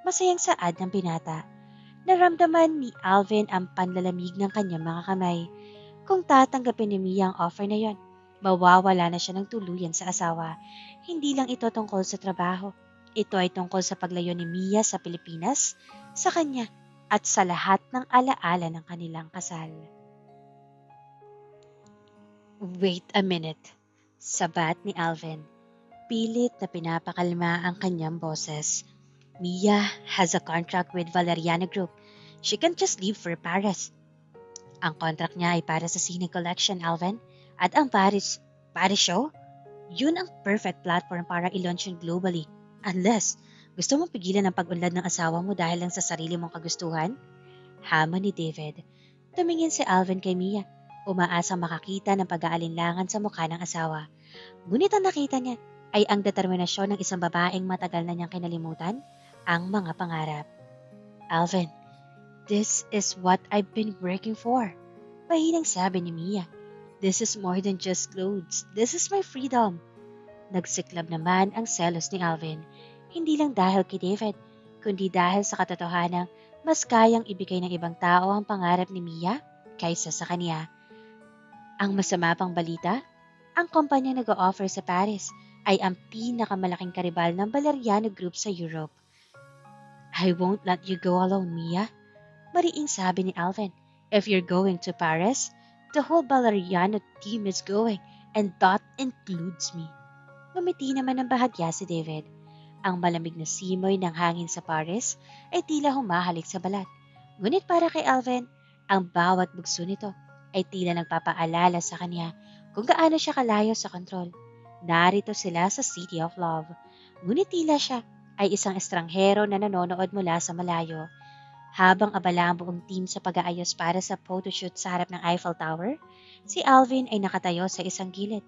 Masayang saad ng binata. Naramdaman ni Alvin ang panlalamig ng kanyang mga kamay. Kung tatanggapin ni Mia ang offer na yon, mawawala na siya ng tuluyan sa asawa. Hindi lang ito tungkol sa trabaho. Ito ay tungkol sa paglayo ni Mia sa Pilipinas, sa kanya, at sa lahat ng alaala ng kanilang kasal. Wait a minute, sabat ni Alvin. Pilit na pinapakalma ang kanyang boses. Mia has a contract with Valeriana Group. She can't just leave for Paris. Ang contract niya ay para sa Cine Collection, Alvin. At ang Paris show? Yun ang perfect platform para i-launch yun globally. Unless, gusto mong pigilan ang pag-unlad ng asawa mo dahil lang sa sarili mong kagustuhan? Hamon ni David. Tumingin si Alvin kay Mia. Umaasang makakita ng pag-aalinlangan sa mukha ng asawa. Ngunit ang nakita niya ay ang determinasyon ng isang babaeng matagal na niyang kinalimutan ang mga pangarap. Alvin, this is what I've been working for. Pahinang sabi ni Mia. This is more than just clothes. This is my freedom. Nagsiklab naman ang selos ni Alvin. Hindi lang dahil kay David, kundi dahil sa katotohanang mas kayang ibigay ng ibang tao ang pangarap ni Mia kaysa sa kanya. Ang masama pang balita, ang kumpanya nag-o-offer sa Paris ay ang pinakamalaking karibal ng Valeriano Group sa Europe. I won't let you go alone, Mia. Mariing sabi ni Alvin. If you're going to Paris, the whole Valeriano team is going, and that includes me. Ngumiti naman ng bahagya si David. Ang malamig na simoy ng hangin sa Paris ay tila humahalik sa balat. Ngunit para kay Alvin, ang bawat bugso nito ay tila nagpapaalala sa kanya kung gaano siya kalayo sa kontrol. Narito sila sa City of Love. Ngunit tila siya ay isang estranghero na nanonood mula sa malayo. Habang abala ang buong team sa pag-aayos para sa photoshoot sa harap ng Eiffel Tower, si Alvin ay nakatayo sa isang gilid.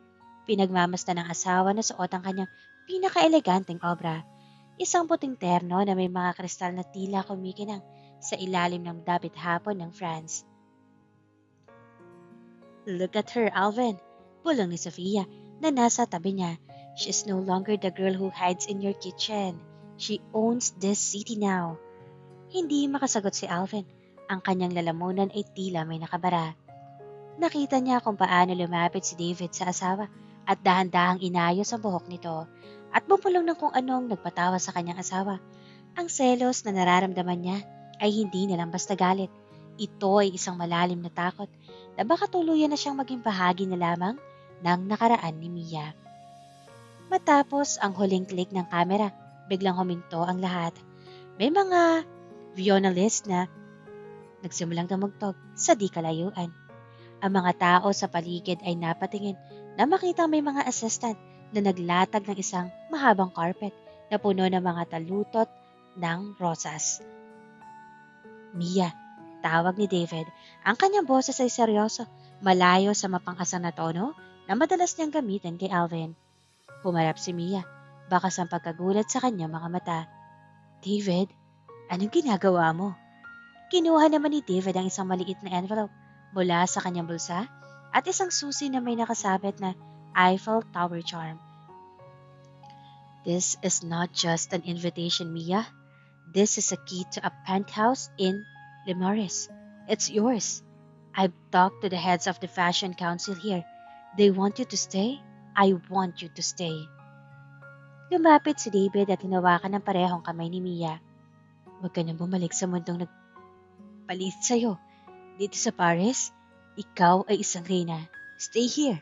Pinagmamasta ng asawa na suot ang kanyang pinaka-eleganteng obra. Isang puting terno na may mga kristal na tila kumikinang sa ilalim ng dapit hapon ng France. Look at her, Alvin. Bulong ni Sofia na nasa tabi niya. She's no longer the girl who hides in your kitchen. She owns this city now. Hindi makasagot si Alvin. Ang kanyang lalamunan ay tila may nakabara. Nakita niya kung paano lumapit si David sa asawa at dahan-dahang inayos ang buhok nito at bumulong ng kung anong nagpatawa sa kanyang asawa. Ang selos na nararamdaman niya ay hindi na lang basta galit. Ito ay isang malalim na takot na baka tuluyan na siyang maging bahagi na lamang ng nakaraan ni Mia. Matapos ang huling click ng kamera, biglang huminto ang lahat. May mga violonist na nagsimulang tumugtog sa di kalayuan. Ang mga tao sa paligid ay napatingin na makita may mga assistant na naglatag ng isang mahabang carpet na puno ng mga talutot ng rosas. Mia, tawag ni David. Ang kanyang boses ay seryoso, malayo sa mapang-asang na tono na madalas niyang gamitin kay Alvin. Humarap si Mia, bakas ang pagkagulat sa kanyang mga mata. David, anong ginagawa mo? Kinuha naman ni David ang isang maliit na envelope mula sa kanyang bulsa at isang susi na may nakasabit na Eiffel Tower charm. This is not just an invitation, Mia. This is a key to a penthouse in Limoris. It's yours. I've talked to the heads of the fashion council here. They want you to stay. I want you to stay. Lumapit si David at hinawakan ng parehong kamay ni Mia. Huwag ka nang bumalik sa mundong nagpalit sa'yo. Dito sa Paris, ikaw ay isang reyna. Stay here.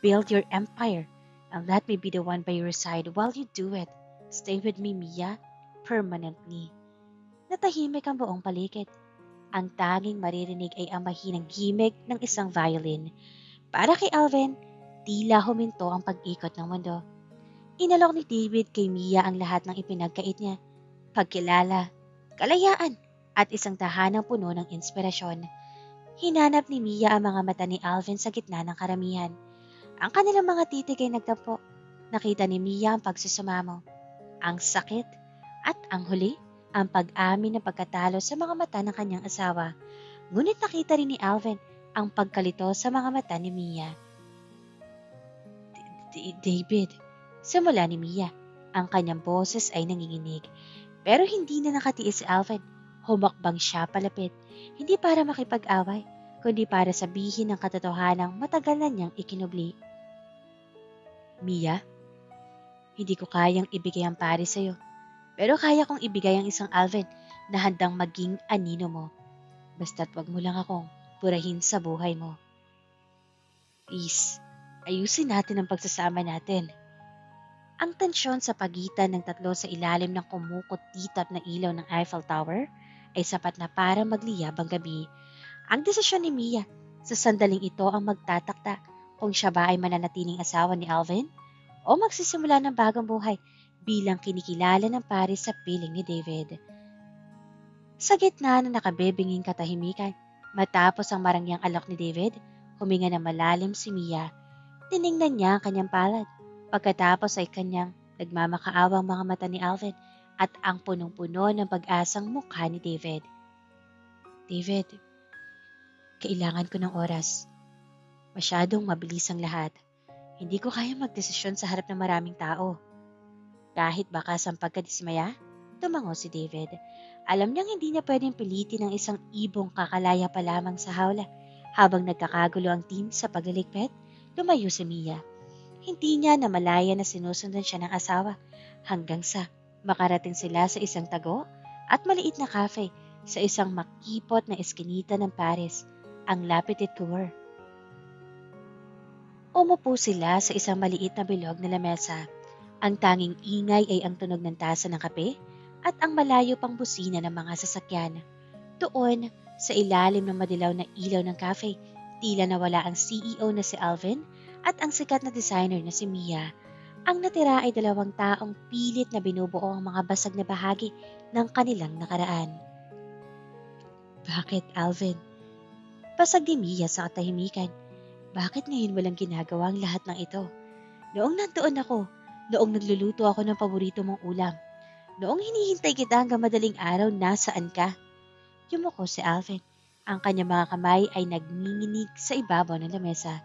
Build your empire. And let me be the one by your side while you do it. Stay with me, Mia, permanently. Natahimik ang buong paligid. Ang tanging maririnig ay ang mahinang himig ng isang violin. Para kay Alvin, tila huminto ang pag-ikot ng mundo. Inalok ni David kay Mia ang lahat ng ipinagkait niya. Pagkilala, kalayaan, at isang tahanang puno ng inspirasyon. Hinanap ni Mia ang mga mata ni Alvin sa gitna ng karamihan. Ang kanilang mga titig ay nagtampo. Nakita ni Mia ang pagsusumamo, ang sakit, at ang huli, ang pag-amin ng pagkatalo sa mga mata ng kanyang asawa. Ngunit nakita rin ni Alvin ang pagkalito sa mga mata ni Mia. David, simula ni Mia. Ang kanyang boses ay nanginginig. Pero hindi na nakatiis si Alvin. Humakbang siya palapit, hindi para makipag-away, kundi para sabihin ang katotohanang matagal na niyang ikinubli. Mia, hindi ko kayang ibigay ang Paris sa'yo. Pero kaya kong ibigay ang isang Alvin na handang maging anino mo. Basta't wag mo lang akong purahin sa buhay mo. Please, ayusin natin ang pagsasama natin. Ang tensyon sa pagitan ng tatlo sa ilalim ng kumukot-titap na ilaw ng Eiffel Tower ay sapat na para magliyab ang gabi. Ang desisyon ni Mia sa sandaling ito ang magtatakda kung siya ba ay mananatiling asawa ni Alvin o magsisimula ng bagong buhay bilang kinikilala ng Paris sa piling ni David. Sa gitna ng nakabebinging katahimikan, matapos ang marangyang alok ni David, huminga ng malalim si Mia. Tiningnan niya ang kanyang palad. Pagkatapos ay kanyang nagmamakaawang mga mata ni Alvin at ang punong-puno ng pag-asang mukha ni David. David, kailangan ko ng oras. Masyadong mabilis ang lahat. Hindi ko kaya magdesisyon sa harap ng maraming tao. Kahit bakas ang pagkadismaya, tumango si David. Alam niyang hindi niya pwedeng pilitin ang isang ibong kakalaya pa lamang sa hawla. Habang nagkakagulo ang team sa pagliligpit, lumayo si Mia. Hindi niya namalaya na sinusundan siya ng asawa hanggang sa makarating sila sa isang tago at maliit na cafe sa isang makipot na eskinita ng Paris, ang La Petite Cour. Umupo sila sa isang maliit na bilog na lamesa. Ang tanging ingay ay ang tunog ng tasa ng kape at ang malayo pang busina ng mga sasakyan. Doon, sa ilalim ng madilaw na ilaw ng cafe, tila nawala ang CEO na si Alvin at ang sikat na designer na si Mia. Ang natira ay dalawang taong pilit na binubuo ang mga basag na bahagi ng kanilang nakaraan. Bakit, Alvin? Pasag ni Mia sa katahimikan. Bakit ngayon walang ginagawa ang lahat ng ito? Noong nandoon ako, noong nagluluto ako ng paborito mong ulam, noong hinihintay kita hanggang madaling araw, nasaan ka? Yumuko si Alvin. Ang kanyang mga kamay ay nagninginig sa ibabaw ng lamesa.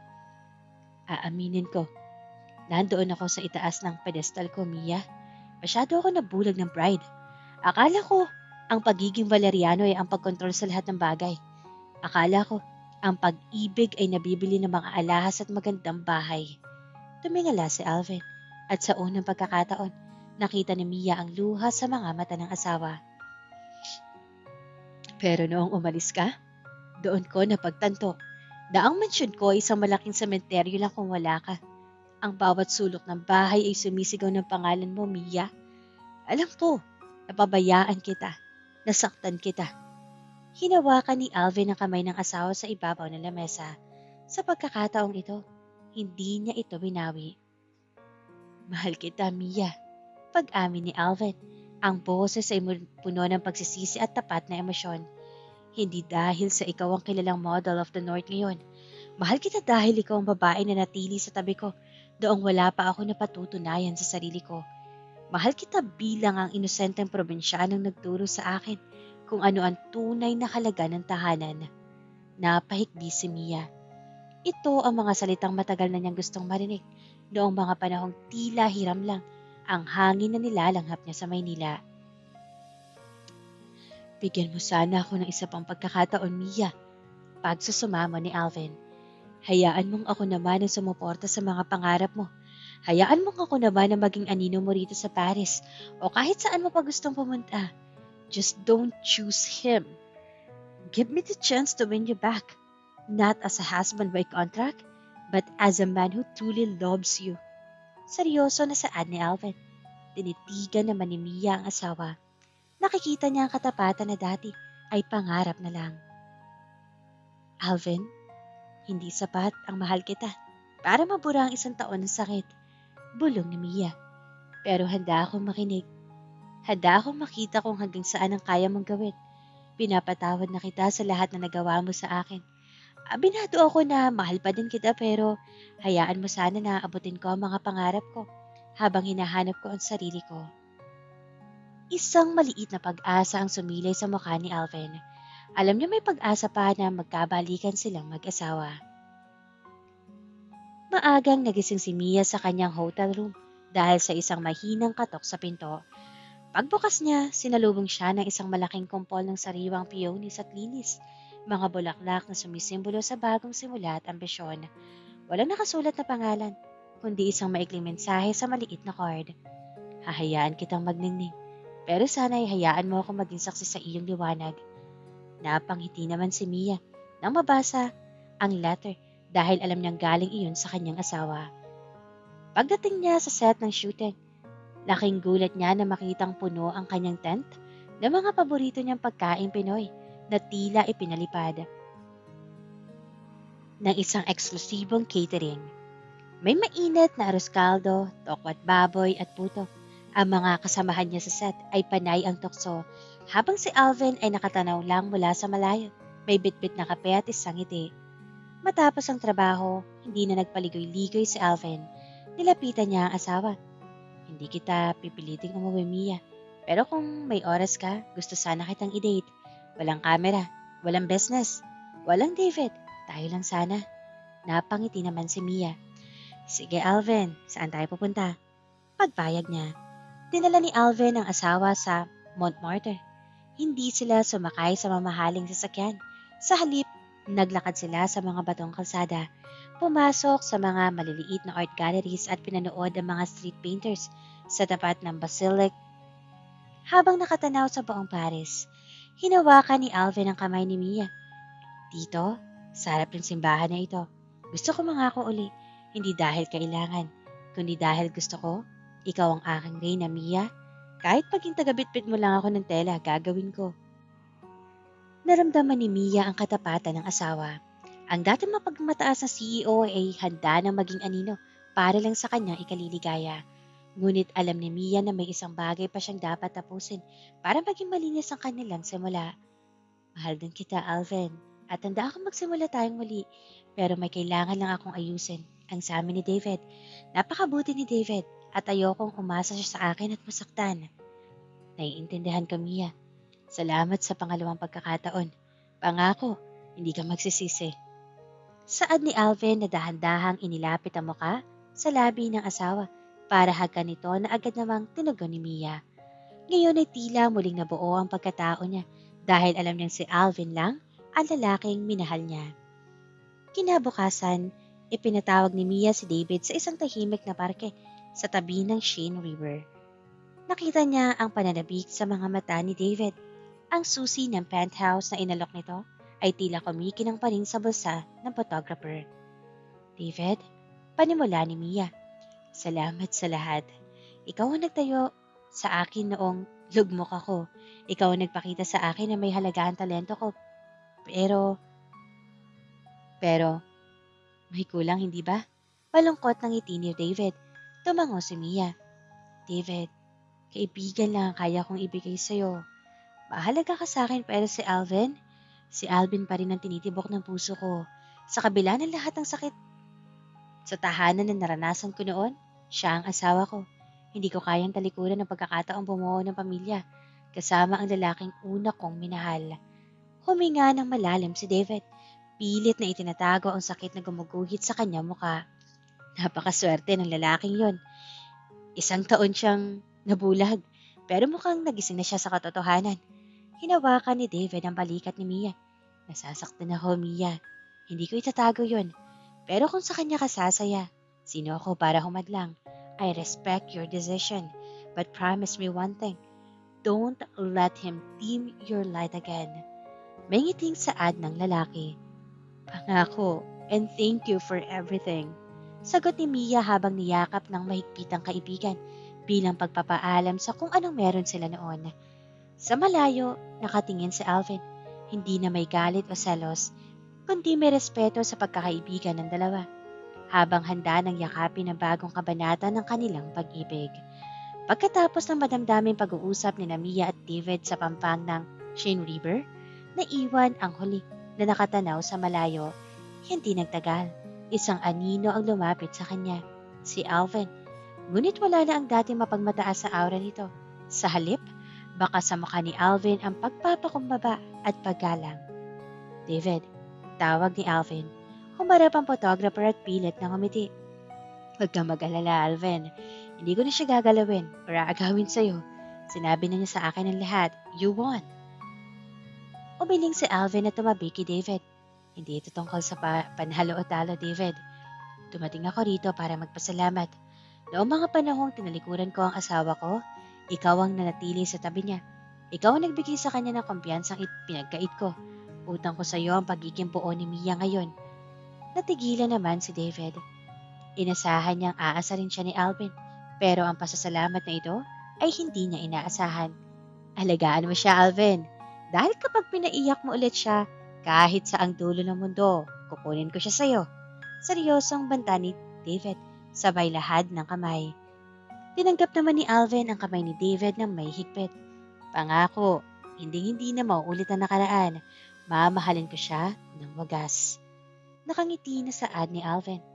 Aaminin ko, nandoon ako sa itaas ng pedestal ko, Mia. Masyado ako nabulag ng pride. Akala ko, ang pagiging Valeriano ay ang pagkontrol sa lahat ng bagay. Akala ko, ang pag-ibig ay nabibili ng mga alahas at magandang bahay. Tumingala si Alvin at sa unang pagkakataon, nakita ni Mia ang luha sa mga mata ng asawa. Pero noong umalis ka, doon ko napagtanto na ang mansyon ko ay isang malaking sementeryo lang kung wala ka. Ang bawat sulok ng bahay ay sumisigaw ng pangalan mo, Mia. Alam ko, napabayaan kita, nasaktan kita. Hinawakan ni Alvin ang kamay ng asawa sa ibabaw ng lamesa. Sa pagkakataong ito, hindi niya ito binawi. Mahal kita, Mia. Pag-amin ni Alvin. Ang boses ay puno ng pagsisisi at tapat na emosyon. Hindi dahil sa ikaw ang kilalang model of the North ngayon. Mahal kita dahil ikaw ang babae na natili sa tabi ko doong wala pa ako napatutunayan sa sarili ko. Mahal kita bilang ang inosenteng probinsyanong nagturo sa akin kung ano ang tunay na halaga ng tahanan. Napahikbi si Mia. Ito ang mga salitang matagal na niyang gustong marinig noong mga panahong tila hiram lang ang hangin na nilalanghap niya sa Maynila. Bigyan mo sana ako ng isa pang pagkakataon, Mia. Pagsusumamo ni Alvin. Hayaan mong ako naman ang sumuporta sa mga pangarap mo. Hayaan mong ako naman ang maging anino mo rito sa Paris o kahit saan mo pa gustong pumunta. Just don't choose him. Give me the chance to win you back. Not as a husband by contract, but as a man who truly loves you. Seryoso na saad ni Alvin. Tinitigan naman ni Mia ang asawa. Nakikita niya ang katapatan na dati ay pangarap na lang. Alvin, hindi sapat ang mahal kita para mabura ang 1 taon ng sakit. Bulong ni Mia. Pero handa akong makinig. Handa akong makita kung hanggang saan ang kaya mong gawin. Pinapatawad na kita sa lahat na nagawa mo sa akin. Abinado ako na mahal pa din kita pero hayaan mo sana na abutin ko ang mga pangarap ko habang hinahanap ko ang sarili ko. Isang maliit na pag-asa ang sumilay sa mukha ni Alvin. Alam niya may pag-asa pa na magkabalikan silang mag-asawa. Maagang nagising si Mia sa kanyang hotel room dahil sa isang mahinang katok sa pinto. Pagbukas niya, sinalubong siya ng isang malaking kumpol ng sariwang peonis at linis, mga bulaklak na sumisimbolo sa bagong simula at ambisyon. Walang nakasulat na pangalan, kundi isang maikling mensahe sa maliit na card. Hahayaan kitang magningning, pero sana'y hayaan mo ako maging saksi sa iyong liwanag. Napangiti naman si Mia nang mabasa ang letter dahil alam niyang galing iyon sa kanyang asawa. Pagdating niya sa set ng shooting, laking gulat niya na makitang puno ang kanyang tent ng mga paborito niyang pagkain Pinoy na tila ipinalipad ng isang eksklusibong catering. May mainit na arroz caldo, tokwat baboy at puto. Ang mga kasamahan niya sa set ay panay ang tukso, habang si Alvin ay nakatanaw lang mula sa malayo. May bitbit na kape at isang ngiti. Matapos ang trabaho, hindi na nagpaligoy-ligoy si Alvin. Nilapitan niya ang asawa. Hindi kita pipiliting umuwi, Mia. Pero kung may oras ka, gusto sana kitang i-date. Walang camera, walang business, walang David. Tayo lang sana. Napangiti naman si Mia. Sige Alvin, saan tayo pupunta? Pagpayag niya. Dinala ni Alvin ang asawa sa Montmartre. Hindi sila sumakay sa mamahaling sasakyan. Sa halip, naglakad sila sa mga batong kalsada. Pumasok sa mga maliliit na art galleries at pinanood ang mga street painters sa tapat ng Basilic. Habang nakatanaw sa buong Paris, hinawakan ni Alvin ang kamay ni Mia. Dito, sa harap ng simbahan na ito, gusto ko mangako uli, hindi dahil kailangan, kundi dahil gusto ko, ikaw ang aking reyna, Mia. Kahit paging tagabitbit mo lang ako ng tela, gagawin ko. Naramdaman ni Mia ang katapatan ng asawa. Ang dati mapagmataas na CEO ay handa na maging anino para lang sa kanyang ikaliligaya. Ngunit alam ni Mia na may isang bagay pa siyang dapat tapusin para maging malinis ang kanilang simula. Mahal din kita, Alvin. At handa akong magsimula tayong muli. Pero may kailangan lang akong ayusin. Ang sa amin ni David. Napakabuti ni David at ayokong umasa siya sa akin at masaktan. Naiintindihan ko, Mia. Salamat sa pangalawang pagkakataon. Pangako, hindi ka magsisisi. Saad ni Alvin na dahan-dahang inilapit ang muka sa labi ng asawa para hagkan nito na agad namang tinugon ni Mia. Ngayon ay tila muling nabuo ang pagkatao niya dahil alam niyang si Alvin lang ang lalaking minahal niya. Kinabukasan, ipinatawag ni Mia si David sa isang tahimik na parke sa tabi ng Seine River. Nakita niya ang pananabik sa mga mata ni David. Ang susi ng penthouse na inalok nito ay tila kumikinang pa rin sa bulsa ng photographer. David, panimula ni Mia. Salamat sa lahat. Ikaw ang nagtayo sa akin noong lugmok ako. Ikaw ang nagpakita sa akin na may halaga ang talento ko. Pero, may kulang hindi ba? Palungkot ng ngiti ni David. Tumango si Mia. David, kaibigan lang ang kaya kong ibigay sa'yo. Mahalaga ka sa akin pero si Alvin pa rin ang tinitibok ng puso ko. Sa kabila ng lahat ng sakit sa tahanan na naranasan ko noon, siya ang asawa ko. Hindi ko kayang talikuran ng pagkakataong bumuo ng pamilya kasama ang lalaking una kong minahal. Huminga ng malalim si David. Pilit na itinatago ang sakit na gumuguhit sa kanyang muka. Napakaswerte ng lalaking yon. Isang taon siyang nabulag, pero mukhang nagising na siya sa katotohanan. Hinawakan ni David ang balikat ni Mia. Nasasaktan ako, Mia. Hindi ko itatago yon. Pero kung sa kanya ka sasaya, sino ako para humadlang? I respect your decision, but promise me one thing. Don't let him dim your light again. May ngiting saad ng lalaki. Pangako, and thank you for everything. Sagot ni Mia habang niyakap ng mahigpit ang kaibigan bilang pagpapaalam sa kung anong meron sila noon. Sa malayo, nakatingin si Alvin. Hindi na may galit o selos, kundi may respeto sa pagkakaibigan ng dalawa. Habang handa ng yakapin ang bagong kabanata ng kanilang pag-ibig. Pagkatapos ng madamdaming pag-uusap ni Mia at David sa pampang ng Shane River, naiwan ang huli na nakatanaw sa malayo. Hindi nagtagal, isang anino ang lumapit sa kanya, si Alvin. Ngunit wala na ang dating mapagmataas sa aura nito. Sa halip, baka sa mukha ni Alvin ang pagpapakumbaba at paggalang. David, tawag ni Alvin. Humarap ang photographer at pilit na ngumiti. Huwag kang mag-alala, Alvin. Hindi ko na siya gagalawin o aagawin sa'yo. Sinabi na niya sa akin ang lahat. You won. Umiling si Alvin at tumabi kay David. Hindi ito tungkol sa panhalo o talo, David. Dumating ako rito para magpasalamat. Noong mga panahong tinalikuran ko ang asawa ko, ikaw ang nanatili sa tabi niya. Ikaw ang nagbigay sa kanya ng kumpiyansang pinagkait ko. Utang ko sa iyo ang pagiging buo ni Mia ngayon. Natigilan naman si David. Inasahan niyang aasarin siya ni Alvin, pero ang pasasalamat na ito ay hindi niya inaasahan. Alagaan mo siya, Alvin. Dahil kapag pinaiyak mo ulit siya, kahit sa ang dulo ng mundo, kukunin ko siya sa'yo. Seryosong banta ni David, sabay lahad ng kamay. Tinanggap naman ni Alvin ang kamay ni David ng may higpit. Pangako, hindi na mauulit ang nakaraan. Mamahalin ko siya ng wagas. Nakangiti na saad ni Alvin.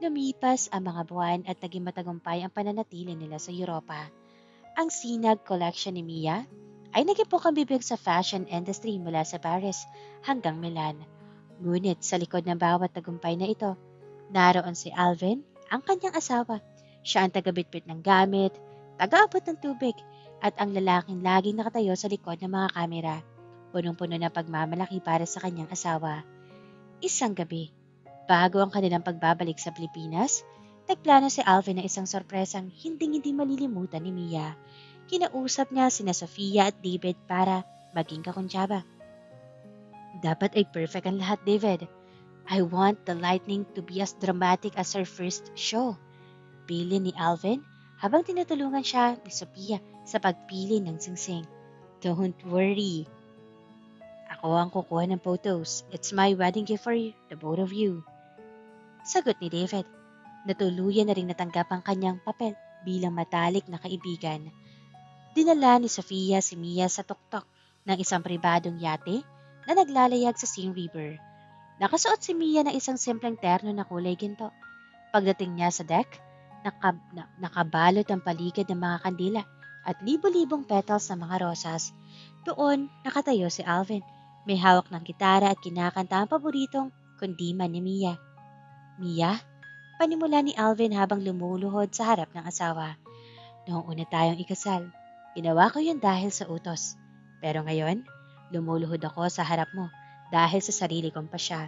Lumipas ang mga buwan at naging matagumpay ang pananatili nila sa Europa. Ang Sinag collection ni Mia ay nagipok ang bibig sa fashion industry mula sa Paris hanggang Milan. Ngunit sa likod ng bawat tagumpay na ito, naroon si Alvin, ang kanyang asawa. Siya ang tagabitbit ng gamit, tagaabot ng tubig, at ang lalaking laging nakatayo sa likod ng mga kamera. Punong-puno ng pagmamalaki para sa kanyang asawa. Isang gabi, bago ang kanilang pagbabalik sa Pilipinas, nagplano si Alvin ng isang sorpresang hindi malilimutan ni Mia. Kinausap niya sina Sofia at David para maging kakuntsaba. Dapat ay perfect ang lahat, David. I want the lightning to be as dramatic as her first show. Pili ni Alvin habang tinutulungan siya ni Sofia sa pagpili ng singsing. Don't worry. Ako ang kukuha ng photos. It's my wedding gift for you, the both of you. Sagot ni David. Natuluyan na rin natanggap ang kanyang papel bilang matalik na kaibigan. Dinala ni Sofia si Mia sa tuktok ng isang pribadong yate na naglalayag sa Sing River. Nakasuot si Mia ng isang simpleng terno na kulay ginto. Pagdating niya sa deck, nakabalot ang paligid ng mga kandila at libo-libong petals ng mga rosas. Doon, nakatayo si Alvin. May hawak ng gitara at kinakanta ang paboritong kundiman ni Mia. Mia, panimula ni Alvin habang lumuluhod sa harap ng asawa. Noong una tayong ikasal, ginawa ko yun dahil sa utos. Pero ngayon, lumuluhod ako sa harap mo dahil sa sarili kong pasya.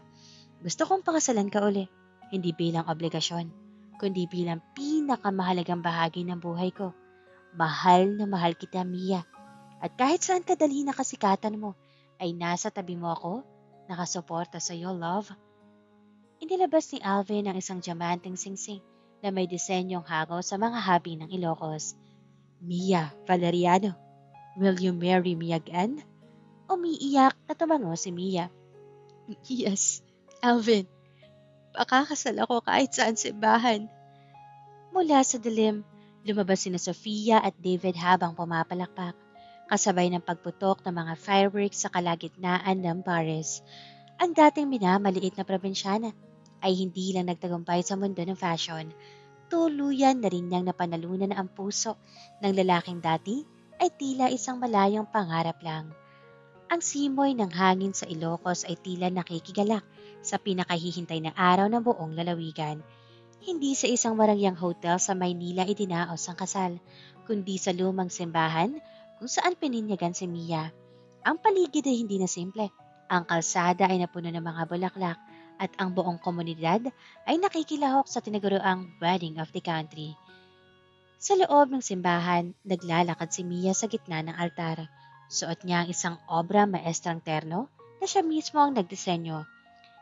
Gusto kong pakasalan ka uli, hindi bilang obligasyon, kundi bilang pinakamahalagang bahagi ng buhay ko. Mahal na mahal kita, Mia. At kahit saan kadalhin na kasikatan mo, ay nasa tabi mo ako, nakasuporta sa iyo, love. Inilabas ni Alvin ang isang diamanteng singsing na may disenyong hagaw sa mga habi ng Ilocos. Mia Valeriano, will you marry me again? Umiiyak na tumango si Mia. Yes, Alvin. Pakakasal ako kahit saan simbahan. Mula sa dilim, lumabas sina Sofia at David habang pumapalakpak, kasabay ng pagputok ng mga fireworks sa kalagitnaan ng Paris. Ang dating minamaliit na probinsyana ay hindi lang nagtagumpay sa mundo ng fashion, tuluyan na rin niyang napanalunan ang puso ng lalaking dati ay tila isang malayong pangarap lang. Ang simoy ng hangin sa Ilocos ay tila nakikigalak sa pinakahihintay na araw ng buong lalawigan. Hindi sa isang marangyang hotel sa Maynila idinaos ang kasal, kundi sa lumang simbahan kung saan pininyagan si Mia. Ang paligid ay hindi na simple. Ang kalsada ay napuno ng mga bulaklak at ang buong komunidad ay nakikilahok sa tinaguriang wedding of the country. Sa loob ng simbahan, naglalakad si Mia sa gitna ng altar. Suot niya ang isang obra maestrang terno na siya mismo ang nagdisenyo.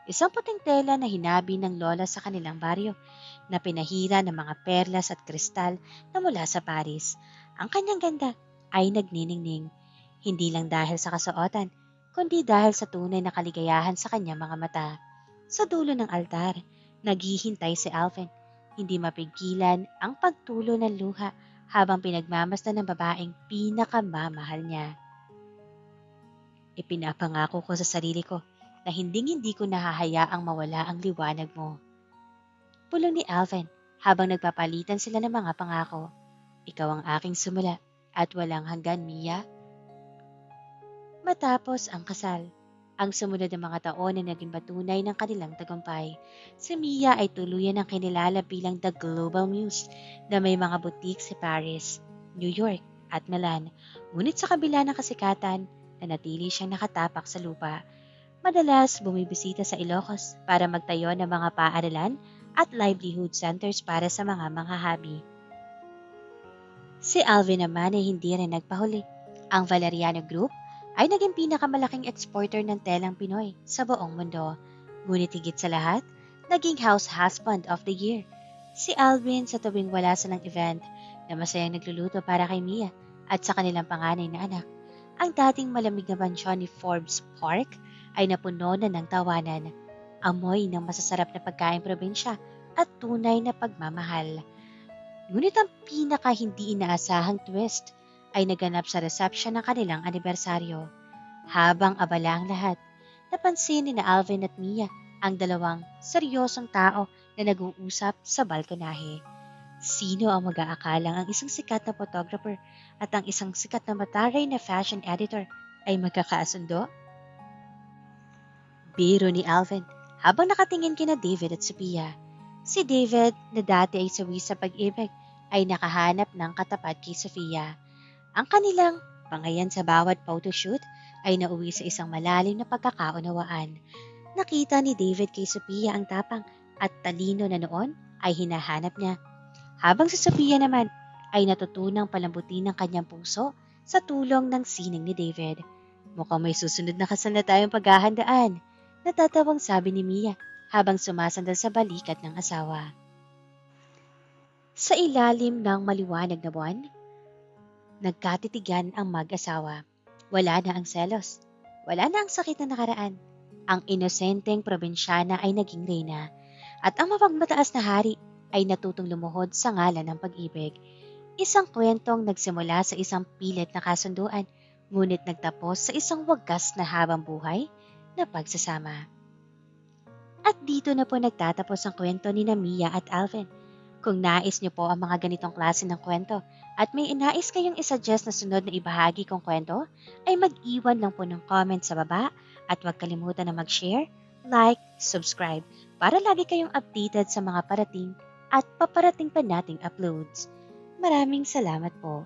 Isang puting tela na hinabi ng lola sa kanilang baryo na pinahira ng mga perlas at kristal na mula sa Paris. Ang kanyang ganda ay nagniningning, hindi lang dahil sa kasuotan, kundi dahil sa tunay na kaligayahan sa kanyang mga mata. Sa dulo ng altar, naghihintay si Alvin. Hindi mapigilan ang pagtulo ng luha habang pinagmamasdan ng babaeng pinakamamahal niya. Ipinapangako ko sa sarili ko na hindi ko nahahayaang mawala ang liwanag mo. Pulong ni Alvin habang nagpapalitan sila ng mga pangako. Ikaw ang aking sumula at walang hanggan, Mia. Matapos ang kasal, ang sumunod na mga taon na naging patunay ng kanilang tagumpay, si Mia ay tuluyan ng kinilala bilang The Global Muse na may mga boutique sa Paris, New York at Milan. Ngunit sa kabila ng kasikatan, nanatili siyang nakatapak sa lupa. Madalas bumibisita sa Ilocos para magtayo ng mga paaralan at livelihood centers para sa mga manghahabi. Si Alvin naman ay hindi rin nagpahuli. Ang Valeriano Group ay naging pinakamalaking exporter ng telang Pinoy sa buong mundo. Ngunit higit sa lahat, naging house husband of the year. Si Alvin sa tuwing wala silang event na masayang nagluluto para kay Mia at sa kanilang panganay na anak. Ang dating malamig na mansyon ni Forbes Park ay napuno na ng tawanan, amoy ng masasarap na pagkain probinsya at tunay na pagmamahal. Ngunit ang pinaka hindi inaasahang twist ay naganap sa reception ng kanilang anibersaryo. Habang abala ang lahat, napansin ni Alvin at Mia ang dalawang seryosong tao na nag-uusap sa balkonahe. Sino ang mag-aakalang ang isang sikat na photographer at ang isang sikat na mataray na fashion editor ay magkakasundo? Biro ni Alvin habang nakatingin kina David at Sophia. Si David, na dati ay sawi sa pag-ibig, ay nakahanap ng katapat kay Sophia. Ang kanilang pangayan sa bawat photoshoot ay nauwi sa isang malalim na pagkakaunawaan. Nakita ni David kay Sophia ang tapang at talino na noon ay hinahanap niya. Habang si Sophia naman ay natutunang palambutin ng kanyang puso sa tulong ng sining ni David. Mukhang may susunod na kasal na tayong paghahandaan, natatawang sabi ni Mia habang sumasandal sa balikat ng asawa. Sa ilalim ng maliwanag na buwan, nagkatitigan ang mag-asawa. Wala na ang selos. Wala na ang sakit na nakaraan. Ang inosenteng probinsyana ay naging reyna. At ang mapagmataas na hari ay natutong lumuhod sa ngalan ng pag-ibig. Isang kwentong nagsimula sa isang pilit na kasunduan, ngunit nagtapos sa isang wagas na habang buhay na pagsasama. At dito na po nagtatapos ang kwento ni Mia at Alvin. Kung nais niyo po ang mga ganitong klase ng kwento at may inais kayong isuggest na sunod na ibahagi kong kwento, ay mag-iwan lang po ng comment sa baba at huwag kalimutan na mag-share, like, subscribe para lagi kayong updated sa mga parating at paparating pa nating uploads. Maraming salamat po.